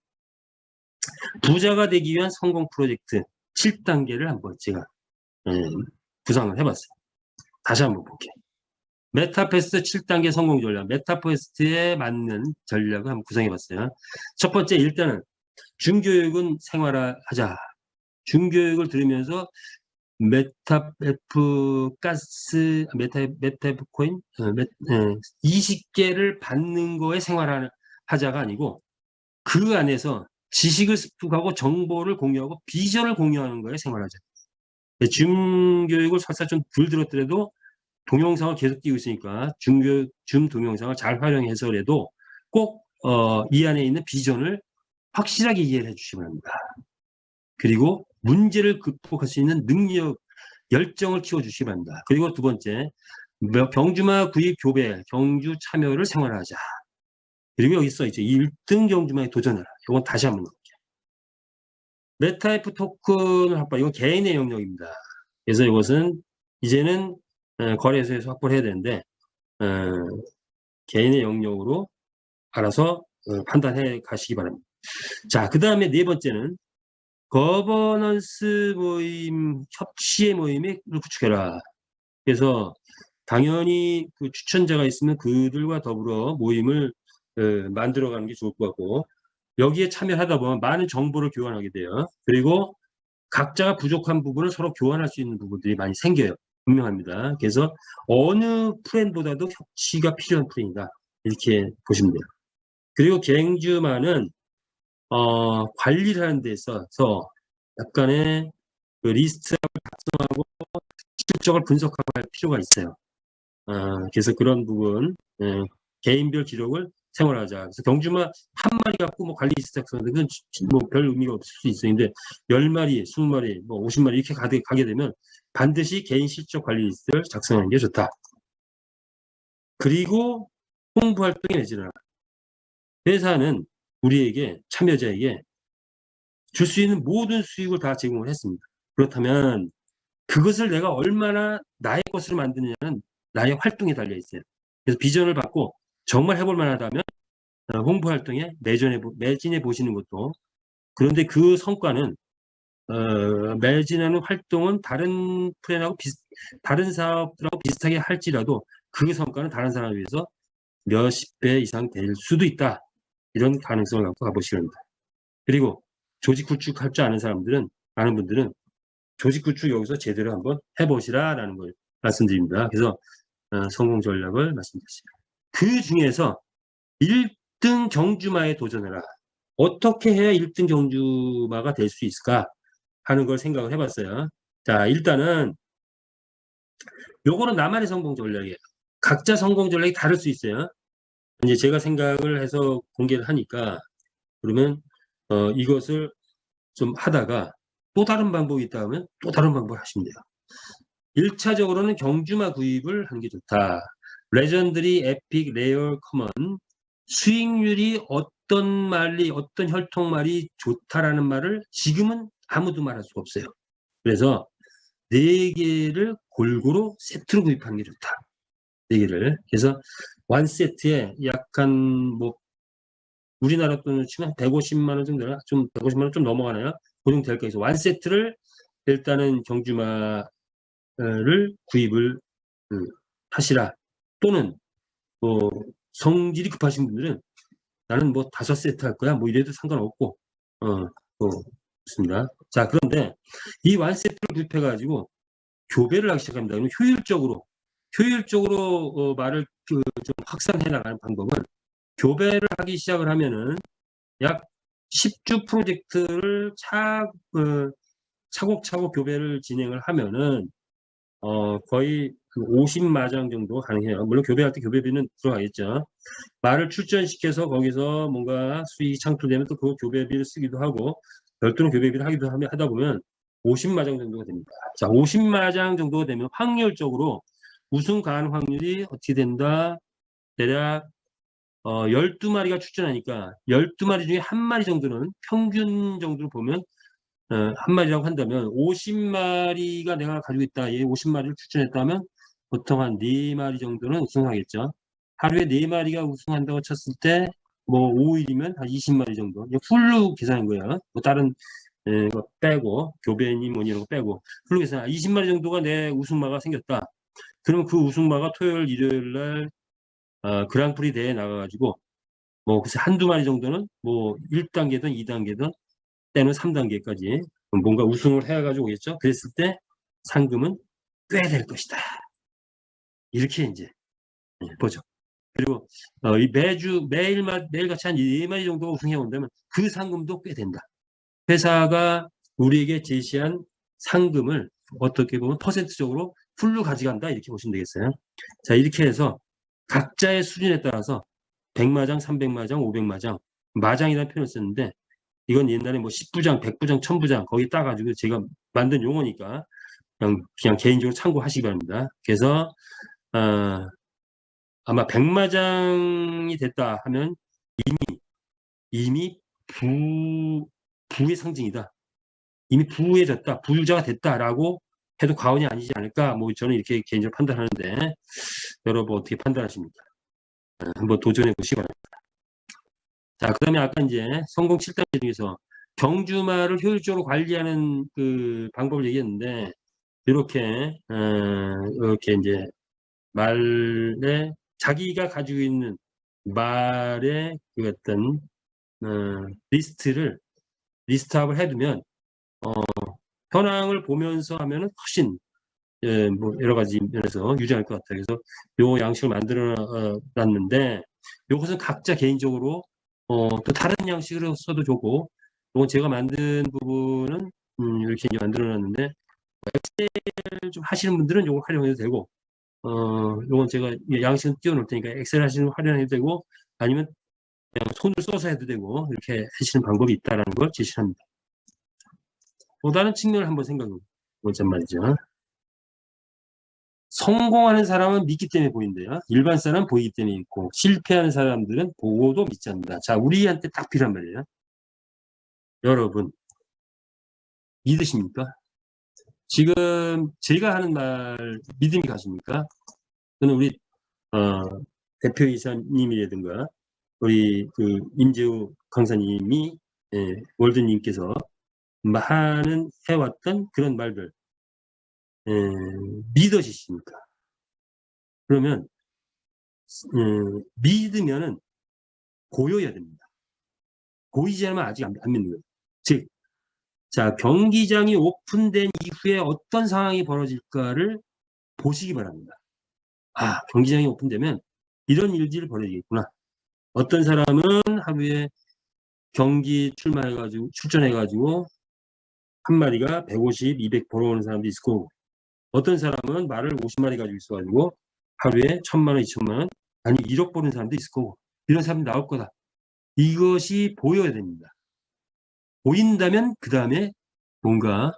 부자가 되기 위한 성공 프로젝트 7단계를 한번 제가 구상을 해봤어요. 다시 한번 볼게요. 메타퀘스트 7단계 성공 전략, 메타퀘스트에 맞는 전략을 한번 구성해봤어요. 첫 번째, 일단은 중교육은 생활화하자. 중교육을 들으면서 메타F 가스, 메타F 코인 20개를 받는 거에 생활하자가 아니고 그 안에서 지식을 습득하고 정보를 공유하고 비전을 공유하는 거에 생활하자. 줌 교육을 설사 좀 불들었더라도 동영상을 계속 띄고 있으니까 줌 동영상을 잘 활용해서라도 꼭 이 안에 있는 비전을 확실하게 이해를 해주시기 바랍니다. 그리고 문제를 극복할 수 있는 능력, 열정을 키워주시기 바랍니다. 그리고 두 번째, 경주마 구입 교배, 경주 참여를 생활화하자. 그리고 여기 써 있죠. 1등 경주마에 도전해라. 이건 다시 한번 넣을게요. 메타F 토큰 확보, 이건 개인의 영역입니다. 그래서 이것은 이제는 거래소에서 확보를 해야 되는데 개인의 영역으로 알아서 판단해 가시기 바랍니다. 자, 그 다음에 네 번째는 거버넌스 모임, 협치의 모임을 구축해라. 그래서 당연히 그 추천자가 있으면 그들과 더불어 모임을 만들어가는 게 좋을 것 같고 여기에 참여하다 보면 많은 정보를 교환하게 돼요. 그리고 각자가 부족한 부분을 서로 교환할 수 있는 부분들이 많이 생겨요. 분명합니다. 그래서 어느 프렌보다도 협치가 필요한 프렌이다. 이렇게 보시면 돼요. 그리고 갱주마는 관리를 하는 데 있어서 약간의 그 리스트를 작성하고 실적을 분석하고 할 필요가 있어요. 그래서 그런 부분 개인별 기록을 생활하자. 그래서 경주마 한 마리 갖고 뭐 관리 리스트 작성하는데 그건 뭐 별 의미가 없을 수 있어요. 근데 10마리, 20마리, 뭐 50마리 이렇게 가게 되면 반드시 개인 실적 관리 리스트를 작성하는 게 좋다. 그리고 홍보 활동에 매진하라. 회사는 우리에게 참여자에게 줄 수 있는 모든 수익을 다 제공을 했습니다. 그렇다면 그것을 내가 얼마나 나의 것으로 만드느냐는 나의 활동에 달려 있어요. 그래서 비전을 받고 정말 해볼 만하다면 홍보 활동에 매진해 보시는 것도. 그런데 그 성과는 매진하는 활동은 다른 프렌하고 다른 사업들하고 비슷하게 할지라도 그 성과는 다른 사람에 비해서 몇십 배 이상 될 수도 있다. 이런 가능성을 갖고 가보시기 바랍니다. 그리고 조직 구축할 줄 아는 분들은 조직 구축 여기서 제대로 한번 해보시라라는 걸 말씀드립니다. 그래서 성공 전략을 말씀드렸습니다. 그 중에서 1등 경주마에 도전해라. 어떻게 해야 1등 경주마가 될 수 있을까 하는 걸 생각을 해봤어요. 자, 일단은 요거는 나만의 성공 전략이에요. 각자 성공 전략이 다를 수 있어요. 이제 제가 생각을 해서 공개를 하니까 그러면 이것을 좀 하다가 또 다른 방법이 있다 하면 또 다른 방법을 하시면 돼요. 1차적으로는 경주마 구입을 하는 게 좋다. 레전드리, 에픽, 레어, 커먼 수익률이 어떤 혈통말이 좋다라는 말을 지금은 아무도 말할 수가 없어요. 그래서 4개를 골고루 세트로 구입하는 게 좋다. 4개를. 그래서 1세트에 약간 뭐 우리나라 돈으로 치면 150만 원 정도 되나? 좀 150만 원 좀 넘어가나요? 그 정도 될 거예요. 1세트를 일단은 경주마를 구입을 하시라. 또는 뭐 성질이 급하신 분들은 나는 뭐 5세트 할 거야. 뭐 이래도 상관없고 좋습니다. 자, 그런데 이 1세트를 구입해 가지고 교배를 하기 시작합니다. 그러면 효율적으로 말을 좀 확산해 나가는 방법은 교배를 하기 시작을 하면은 약 10주 프로젝트를 차곡차곡 교배를 진행을 하면은 거의 그 50마장 정도 가능해요. 물론 교배할 때 교배비는 들어가겠죠. 말을 출전시켜서 거기서 뭔가 수익이 창출되면 또 그 교배비를 쓰기도 하고 별도로 교배비를 하다 보면 50마장 정도가 됩니다. 자, 50마장 정도가 되면 확률적으로 우승 가능 확률이 어떻게 된다? 대략 12마리가 출전하니까 12마리 중에 한 마리 정도는 평균 정도로 보면 한 마리라고 한다면 50마리가 내가 가지고 있다. 얘 50마리를 출전했다면 보통 한 4마리 정도는 우승하겠죠. 하루에 4마리가 우승한다고 쳤을 때 뭐 5일이면 한 20마리 정도. 이게 풀로 계산한 거야. 뭐 다른 거 빼고 교배니 뭐니 이런 거 빼고 풀로 계산 20마리 정도가 내 우승마가 생겼다. 그러면 그 우승마가 토요일 일요일 날 그랑프리 대회에 나가가지고 뭐 글쎄 한두 마리 정도는 뭐 1단계든 2단계든 때는 3단계까지 뭔가 우승을 해가지고 오겠죠. 그랬을 때 상금은 꽤 될 것이다. 이렇게 이제 보죠. 그리고 이 매일같이 한 4마리 정도가 우승해 온다면 그 상금도 꽤 된다. 회사가 우리에게 제시한 상금을 어떻게 보면 퍼센트적으로 풀로 가져간다 이렇게 보시면 되겠어요. 자, 이렇게 해서 각자의 수준에 따라서 100마장, 300마장, 500마장 마장이라는 표현을 썼는데 이건 옛날에 뭐 10부장, 100부장, 1000부장 거기 따가지고 제가 만든 용어니까 그냥 개인적으로 참고하시기 바랍니다. 그래서 아마 100마장이 됐다 하면 이미 부의 상징이다. 이미 부해졌다, 부유자가 됐다라고 해도 과언이 아니지 않을까? 뭐 저는 이렇게 개인적으로 판단하는데 여러분 어떻게 판단하십니까? 한번 도전해 보시기 바랍니다. 자, 그다음에 아까 이제 성공 7단계 중에서 경주마를 효율적으로 관리하는 그 방법을 얘기했는데 이렇게 이제 말에 자기가 가지고 있는 말의 그 어떤 리스트업을 해두면 현황을 보면서 하면은 훨씬 뭐 여러 가지 면에서 유리할 것 같아요. 그래서 요 양식을 만들어 놨는데 요것은 각자 개인적으로 또 다른 양식으로 써도 좋고 요건 제가 만든 부분은 이렇게 이제 만들어 놨는데 엑셀 좀 하시는 분들은 요걸 활용해도 되고 요건 제가 양식은 띄워놓을 테니까 엑셀 하시는 분 활용해도 되고 아니면 그냥 손을 써서 해도 되고 이렇게 하시는 방법이 있다라는 걸 제시합니다. 또 다른 측면을 한번 생각해 보자 말이죠. 성공하는 사람은 믿기 때문에 보인대요. 일반 사람은 보이기 때문에 있고 실패하는 사람들은 보고도 믿지 않는다. 자, 우리한테 딱 필요한 말이에요. 여러분 믿으십니까? 지금 제가 하는 말 믿음이 가십니까? 저는 우리 대표이사님이라든가 우리 그 임재우 강사님이 월드님께서 많은 해왔던 그런 말들 믿어지십니까? 그러면 믿으면은 고여야 됩니다. 고이지 않으면 아직 안 믿는 거예요. 즉, 자, 경기장이 오픈된 이후에 어떤 상황이 벌어질까를 보시기 바랍니다. 아, 경기장이 오픈되면 이런 일들이 벌어지겠구나. 어떤 사람은 하루에 경기 출전해가지고 한 마리가 150, 200 벌어오는 사람도 있을 거고 어떤 사람은 말을 50마리 가지고 있어가지고 하루에 1000만 원, 2000만 원, 아니 1억 버는 사람도 있을 거고 이런 사람이 나올 거다. 이것이 보여야 됩니다. 보인다면 그 다음에 뭔가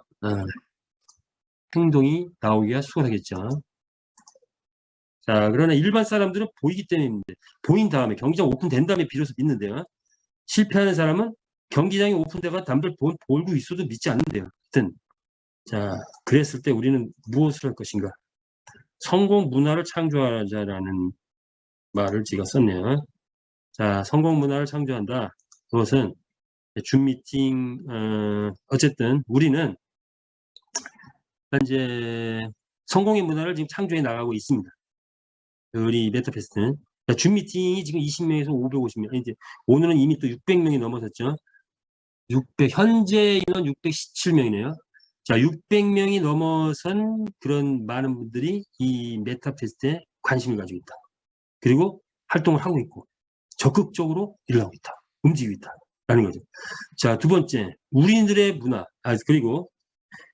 행동이 나오기가 수월하겠죠. 자, 그러나 일반 사람들은 보이기 때문에 보인 다음에 경기장 오픈된 다음에 비로소 믿는데요. 실패하는 사람은 경기장이 오픈되가 남들 보고 있어도 믿지 않는데요. 하여튼 자, 그랬을 때 우리는 무엇을 할 것인가? 성공 문화를 창조하자라는 말을 제가 썼네요. 자, 성공 문화를 창조한다. 그것은 줌 미팅 어쨌든 우리는 현재 성공의 문화를 지금 창조해 나가고 있습니다. 우리 메타페스트는 줌 미팅이 지금 20명에서 550명 이제 오늘은 이미 또 600명이 넘어섰죠. 현재 인원 617명이네요. 자, 600명이 넘어선 그런 많은 분들이 이 메타페스트에 관심을 가지고 있다. 그리고 활동을 하고 있고 적극적으로 일을 하고 있다. 움직이고 있다라는 거죠. 자, 두 번째, 우리들의 문화. 그리고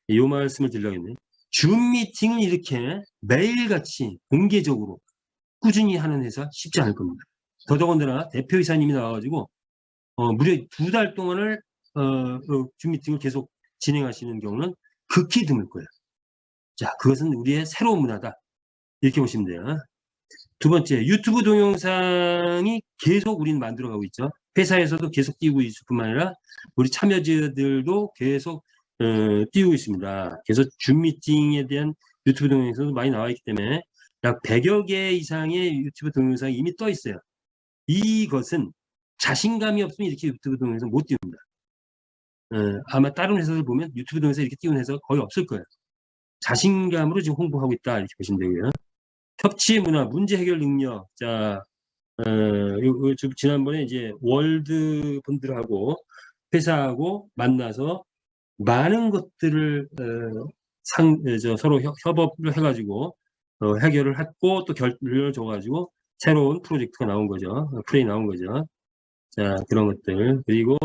이 말씀을 드리려겠네요. 줌 미팅을 이렇게 매일같이 공개적으로 꾸준히 하는 회사 쉽지 않을 겁니다. 더더군다나 대표이사님이 나와가지고 무려 2달 동안을 줌 미팅을 계속 진행하시는 경우는 극히 드물 거예요. 자, 그것은 우리의 새로운 문화다. 이렇게 보시면 돼요. 두 번째, 유튜브 동영상이 계속 우리는 만들어가고 있죠. 회사에서도 계속 띄우고 있을 뿐만 아니라 우리 참여자들도 계속 띄우고 있습니다. 그래서 줌 미팅에 대한 유튜브 동영상도 많이 나와 있기 때문에 약 100여 개 이상의 유튜브 동영상이 이미 떠 있어요. 이것은 자신감이 없으면 이렇게 유튜브 동영상 못 띄웁니다. 아마 다른 회사들 보면 유튜브 동영상 이렇게 띄우는 회사가 거의 없을 거예요. 자신감으로 지금 홍보하고 있다 이렇게 보시면 되고요. 협치 문화, 문제 해결 능력. 자, 지난번에 이제 월드 분들하고 회사하고 만나서 많은 것들을 서로 협업을 해가지고 해결을 했고 또 결론을 줘가지고 새로운 프로젝트가 나온 거죠. 플레이 나온 거죠. 자, 그런 것들. 그리고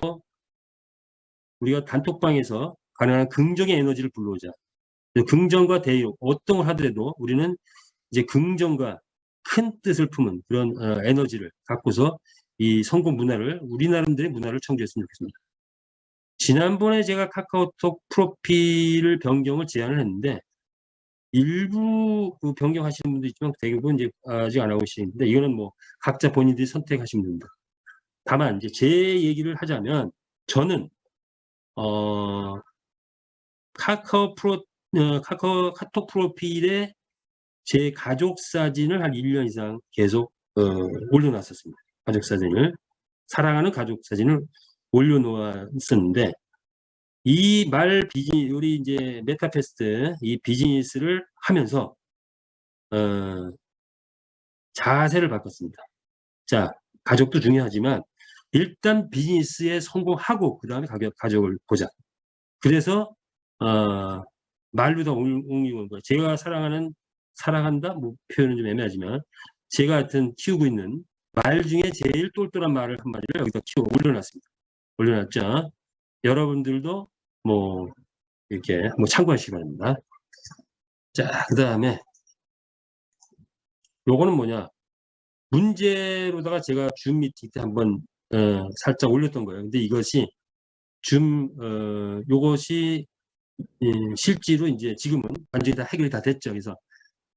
우리가 단톡방에서 가능한 긍정의 에너지를 불러오자. 긍정과 대의로 어떤 걸 하더라도 우리는 이제 긍정과 큰 뜻을 품은 그런 에너지를 갖고서 이 성공 문화를 우리 나름대로의 문화를 창조했으면 좋겠습니다. 지난번에 제가 카카오톡 프로필을 변경을 제안을 했는데 일부 변경하시는 분도 있지만 대부분 이제 아직 안 하고 계시는데 이거는 뭐 각자 본인들이 선택하시면 됩니다. 다만 이제 제 얘기를 하자면 저는 카톡 프로필에 제 가족 사진을 한 1년 이상 계속 올려놨었습니다. 가족 사진을 사랑하는 가족 사진을 올려놓았었는데 이 우리 이제 메타페스트 이 비즈니스를 하면서 자세를 바꿨습니다. 자, 가족도 중요하지만 일단 비즈니스에 성공하고 그 다음에 가족을 보자. 그래서 말로 옮기는 거예요. 제가 사랑한다? 뭐 표현은 좀 애매하지만 제가 하여튼 키우고 있는 말 중에 제일 똘똘한 말을 한마디를 여기다 올려놨습니다. 올려놨죠. 여러분들도 뭐 이렇게 뭐 참고하시기 바랍니다. 자, 그 다음에 요거는 뭐냐? 문제로다가 제가 줌 미팅 때 한번 살짝 올렸던 거예요. 근데 이것이 요것이 실제로 이제 지금은 완전히 다 해결이 다 됐죠. 그래서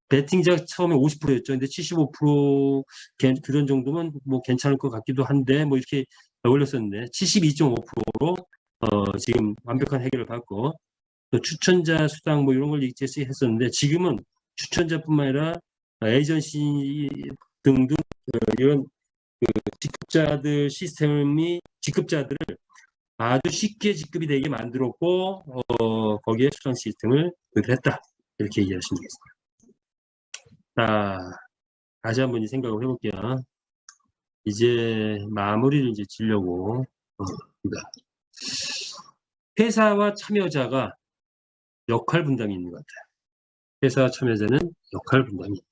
베팅자가 처음에 50%였죠. 근데 75% 그런 정도면 뭐 괜찮을 것 같기도 한데 뭐 이렇게 올렸었는데 72.5%로 지금 완벽한 해결을 받고 또 추천자 수당 뭐 이런 걸 했었는데 지금은 추천자뿐만 아니라 에이전시 등등 이런 직급자들 시스템이 직급자들을 아주 쉽게 직급이 되게 만들었고 거기에 수당 시스템을 도입했다 이렇게 얘기하시면 되겠습니다. 자, 다시 한번 생각을 해볼게요. 이제 마무리를 이제 지려고 합니다. 회사와 참여자가 역할 분담이 있는 것 같아요. 회사와 참여자는 역할 분담이 있다.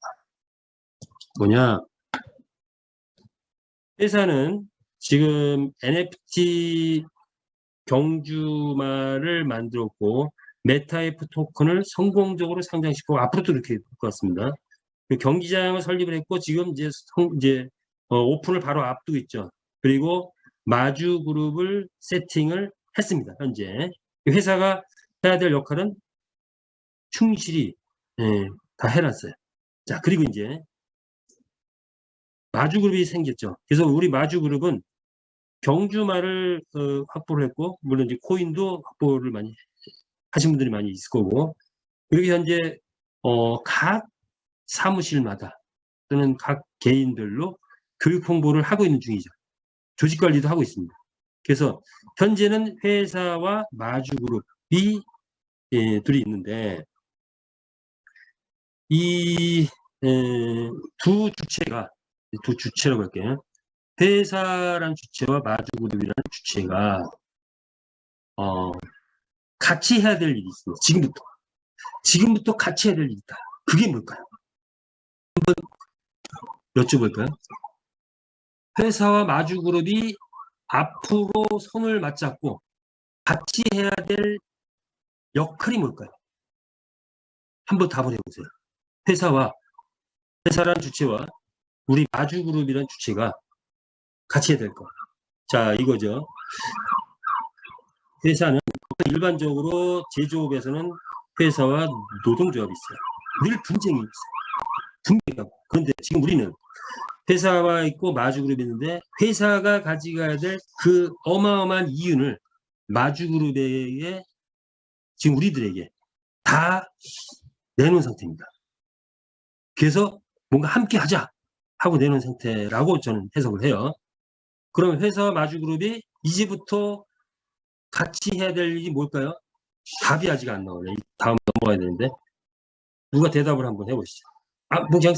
뭐냐? 회사는 지금 NFT 경주마를 만들었고 메타F 토큰을 성공적으로 상장시키고 앞으로도 이렇게 될 것 같습니다. 그 경기장을 설립을 했고 지금 이제 오픈을 바로 앞두고 있죠. 그리고 마주그룹을 세팅을 했습니다. 현재 회사가 해야 될 역할은 충실히 다 해놨어요. 자, 그리고 이제 마주그룹이 생겼죠. 그래서 우리 마주그룹은 경주마를 확보를 했고 물론 이제 코인도 확보를 많이 하신 분들이 많이 있을 거고 그리고 현재 각 사무실마다 또는 각 개인별로 교육 홍보를 하고 있는 중이죠. 조직 관리도 하고 있습니다. 그래서 현재는 회사와 마주그룹이 둘이 있는데 이 두 주체라고 할게요. 회사라는 주체와 마주그룹이라는 주체가 같이 해야 될 일이 있습니다. 지금부터 같이 해야 될 일이 있다. 그게 뭘까요? 한번 여쭤볼까요? 회사와 마주그룹이 앞으로 손을 맞잡고 같이 해야 될 역할이 뭘까요? 한번 답을 해보세요. 회사란 주체와 우리 마주그룹이란 주체가 같이 해야 될 거. 자, 이거죠. 회사는 일반적으로 제조업에서는 회사와 노동조합이 있어요. 늘 분쟁이 있어요. 그런데 지금 우리는 회사와 있고 마주그룹이 있는데 회사가 가져가야 될 그 어마어마한 이윤을 마주그룹에게 지금 우리들에게 다 내놓은 상태입니다. 그래서 뭔가 함께 하자 하고 내놓은 상태라고 저는 해석을 해요. 그럼 회사와 마주그룹이 이제부터 같이 해야 될 일이 뭘까요? 답이 아직 안 나오네. 다음 넘어가야 되는데. 누가 대답을 한번 해보시죠. 뭐 그냥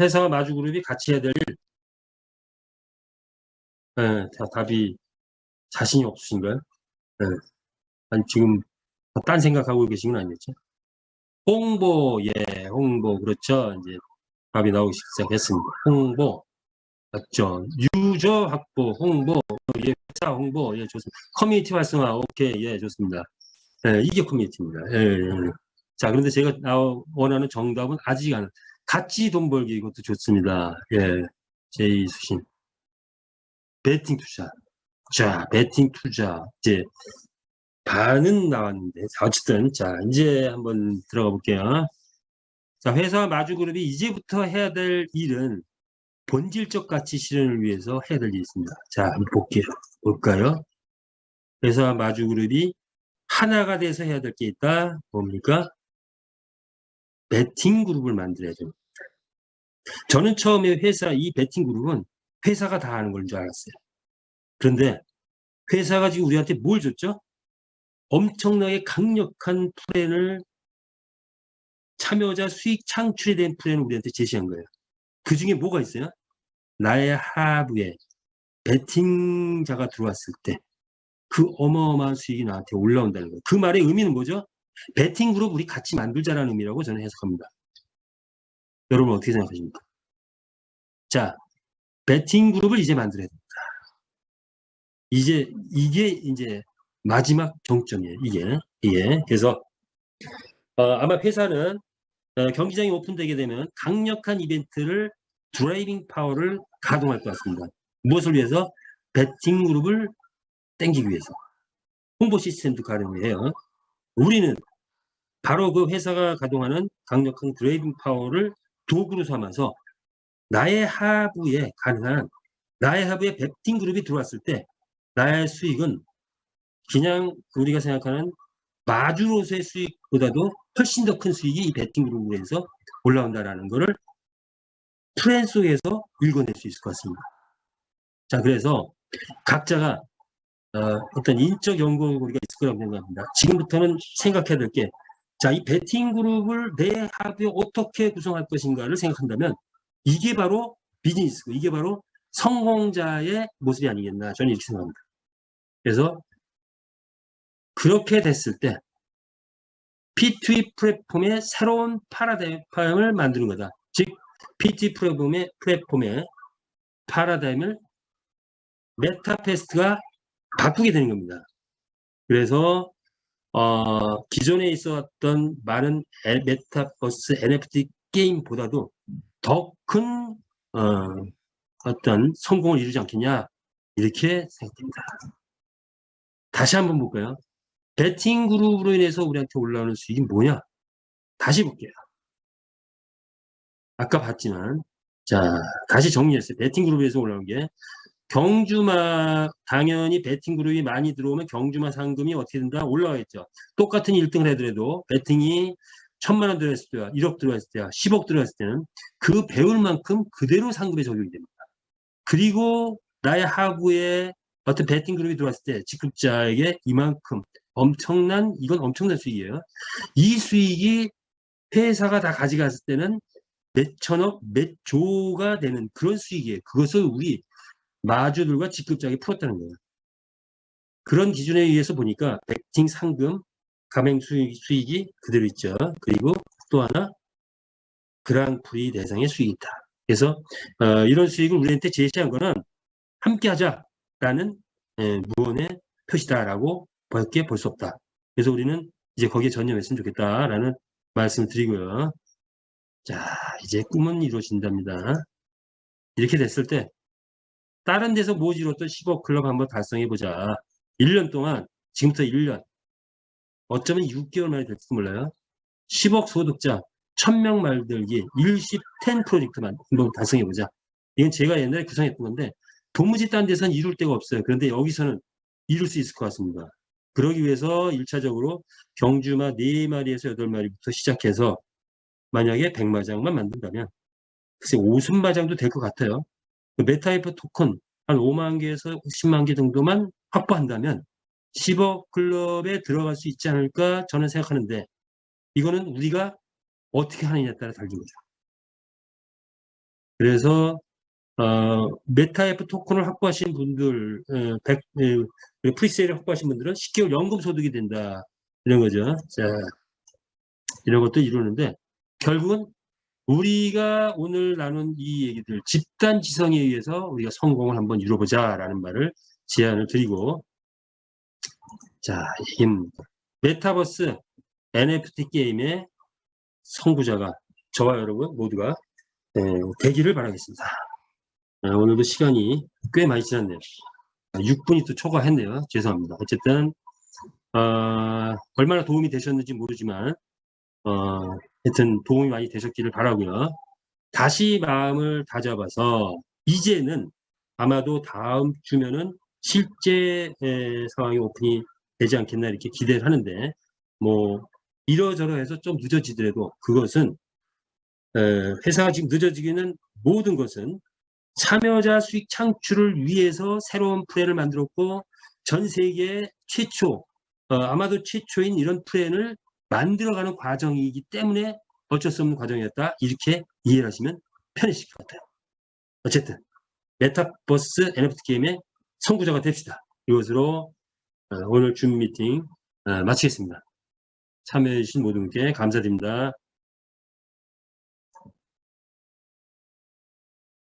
회사와 마주그룹이 같이 해야 될 일. 답이 자신이 없으신가요? 예. 아니, 지금 딴 생각하고 계신 건 아니겠죠? 홍보, 예, 홍보, 그렇죠. 이제 답이 나오기 시작했습니다. 홍보, 맞죠. 유저 확보, 홍보, 예, 회사 홍보, 예, 좋습니다. 커뮤니티 활성화, 오케이, 예, 좋습니다. 예, 이게 커뮤니티입니다. 예, 예. 예. 자, 그런데 제가 원하는 정답은 아직 안, 같이 돈 벌기, 이것도 좋습니다. 예, 제이수신. 베팅 투자. 자, 베팅 투자. 이제, 반은 나왔는데, 자, 어쨌든, 자, 이제 한번 들어가 볼게요. 자, 회사와 마주그룹이 이제부터 해야 될 일은 본질적 가치 실현을 위해서 해야 될 일이 있습니다. 자, 한번 볼게요. 볼까요? 회사와 마주그룹이 하나가 돼서 해야 될 게 있다. 뭡니까? 베팅 그룹을 만들어야 됩니다. 저는 처음에 이 베팅 그룹은 회사가 다 하는 걸 줄 알았어요. 그런데 회사가 지금 우리한테 뭘 줬죠? 엄청나게 강력한 플랜을, 참여자 수익 창출에 대한 플랜을 우리한테 제시한 거예요. 그 중에 뭐가 있어요? 나의 하부에 베팅자가 들어왔을 때 그 어마어마한 수익이 나한테 올라온다는 거예요. 그 말의 의미는 뭐죠? 베팅 그룹 우리 같이 만들자라는 의미라고 저는 해석합니다. 여러분 어떻게 생각하십니까? 자, 베팅 그룹을 이제 만들어야 됩니다. 이게 이제 마지막 정점이에요. 이게. 그래서 아마 회사는 경기장이 오픈되게 되면 강력한 이벤트를, 드라이빙 파워를 가동할 것 같습니다. 무엇을 위해서? 베팅 그룹을 땡기기 위해서. 홍보 시스템도 가동해요. 우리는 바로 그 회사가 가동하는 강력한 드라이빙 파워를 도구로 삼아서 나의 하부에 베팅 그룹이 들어왔을 때 나의 수익은 그냥 우리가 생각하는 마주로서의 수익보다도 훨씬 더 큰 수익이 이 베팅 그룹으로 해서 올라온다라는 것을 플랜 속에서 읽어낼 수 있을 것 같습니다. 자, 그래서 각자가 어떤 인적 연구고리가 있을 거라고 생각합니다. 지금부터는 생각해야 될 게, 자, 이 베팅 그룹을 내 하부에 어떻게 구성할 것인가를 생각한다면 이게 바로 비즈니스고 이게 바로 성공자의 모습이 아니겠나, 저는 이렇게 생각합니다. 그래서 그렇게 됐을 때 P2E 플랫폼의 새로운 파라다임을 만드는 거다. 즉 P2E 플랫폼의 파라다임을 메타퀘스트가 바꾸게 되는 겁니다. 그래서 기존에 있었던 많은 메타버스 NFT 게임보다도 더 큰 어떤 성공을 이루지 않겠냐, 이렇게 생각됩니다. 다시 한번 볼까요? 베팅 그룹으로 인해서 우리한테 올라오는 수익이 뭐냐? 다시 볼게요. 아까 봤지만, 자, 다시 정리했어요. 베팅 그룹에서 올라온 게 당연히 베팅 그룹이 많이 들어오면 경주마 상금이 어떻게 된다? 올라가겠죠. 똑같은 1등을 하더라도 베팅이 1,000만 원 들어왔을 때와 1억 들어왔을 때와 10억 들어왔을 때는 그 배울 만큼 그대로 상금에 적용이 됩니다. 그리고 나의 하부에 어떤 베팅 그룹이 들어왔을 때 직급자에게 이만큼 이건 엄청난 수익이에요. 이 수익이 회사가 다 가져갔을 때는 몇 천억, 몇 조가 되는 그런 수익이에요. 그것을 우리 마주들과 직급자에게 풀었다는 거예요. 그런 기준에 의해서 보니까 베팅 상금, 가맹 수익이 그대로 있죠. 그리고 또 하나 그랑프리 대상의 수익이 있다. 그래서 이런 수익을 우리한테 제시한 거는 함께 하자라는 무언의 표시다라고 밖에 볼 수 없다. 그래서 우리는 이제 거기에 전념했으면 좋겠다라는 말씀을 드리고요. 자, 이제 꿈은 이루어진답니다. 이렇게 됐을 때 다른 데서 못 이뤘던 10억 클럽 한번 달성해보자. 1년 동안, 지금부터 1년, 어쩌면 6개월 만에 될지도 몰라요. 10억 소득자, 1000명 말들기, 일십 10 프로젝트만 한번 달성해보자. 이건 제가 옛날에 구상했던 건데 도무지 딴 데서는 이룰 데가 없어요. 그런데 여기서는 이룰 수 있을 것 같습니다. 그러기 위해서 1차적으로 경주마 4마리에서 8마리부터 시작해서 만약에 100마장만 만든다면 글쎄 50마장도 될 것 같아요. 그 메타이프 토큰 한 5만 개에서 10만 개 정도만 확보한다면 10억 클럽에 들어갈 수 있지 않을까 저는 생각하는데, 이거는 우리가 어떻게 하느냐에 따라 다른 거죠. 그래서 메타이프 토큰을 확보하신 분들, 프리세일을 확보하신 분들은 10개월 연금 소득이 된다, 이런 거죠. 자, 이런 것도 이루는데, 결국은 우리가 오늘 나눈 이 얘기들, 집단 지성에 의해서 우리가 성공을 한번 이뤄보자라는 말을 제안을 드리고, 자, 메타버스 NFT 게임의 선구자가 저와 여러분 모두가 되기를 바라겠습니다. 오늘도 시간이 꽤 많이 지났네요. 6분이 또 초과했네요. 죄송합니다. 어쨌든 얼마나 도움이 되셨는지 모르지만 하여튼 도움이 많이 되셨기를 바라고요. 다시 마음을 다잡아서 이제는 아마도 다음 주면은 실제 상황이 오픈이 되지 않겠나 이렇게 기대를 하는데, 뭐 이러저러해서 좀 늦어지더라도 그것은 회사가 지금 늦어지기는 모든 것은 참여자 수익 창출을 위해서 새로운 플랜을 만들었고, 전 세계 최초 아마도 최초인 이런 플랜을 만들어가는 과정이기 때문에 어쩔 수 없는 과정이었다, 이렇게 이해를 하시면 편해질 것 같아요. 어쨌든 메타버스 NFT 게임의 선구자가 됩시다. 이것으로 오늘 줌 미팅 마치겠습니다. 참여해 주신 모든 분께 감사드립니다.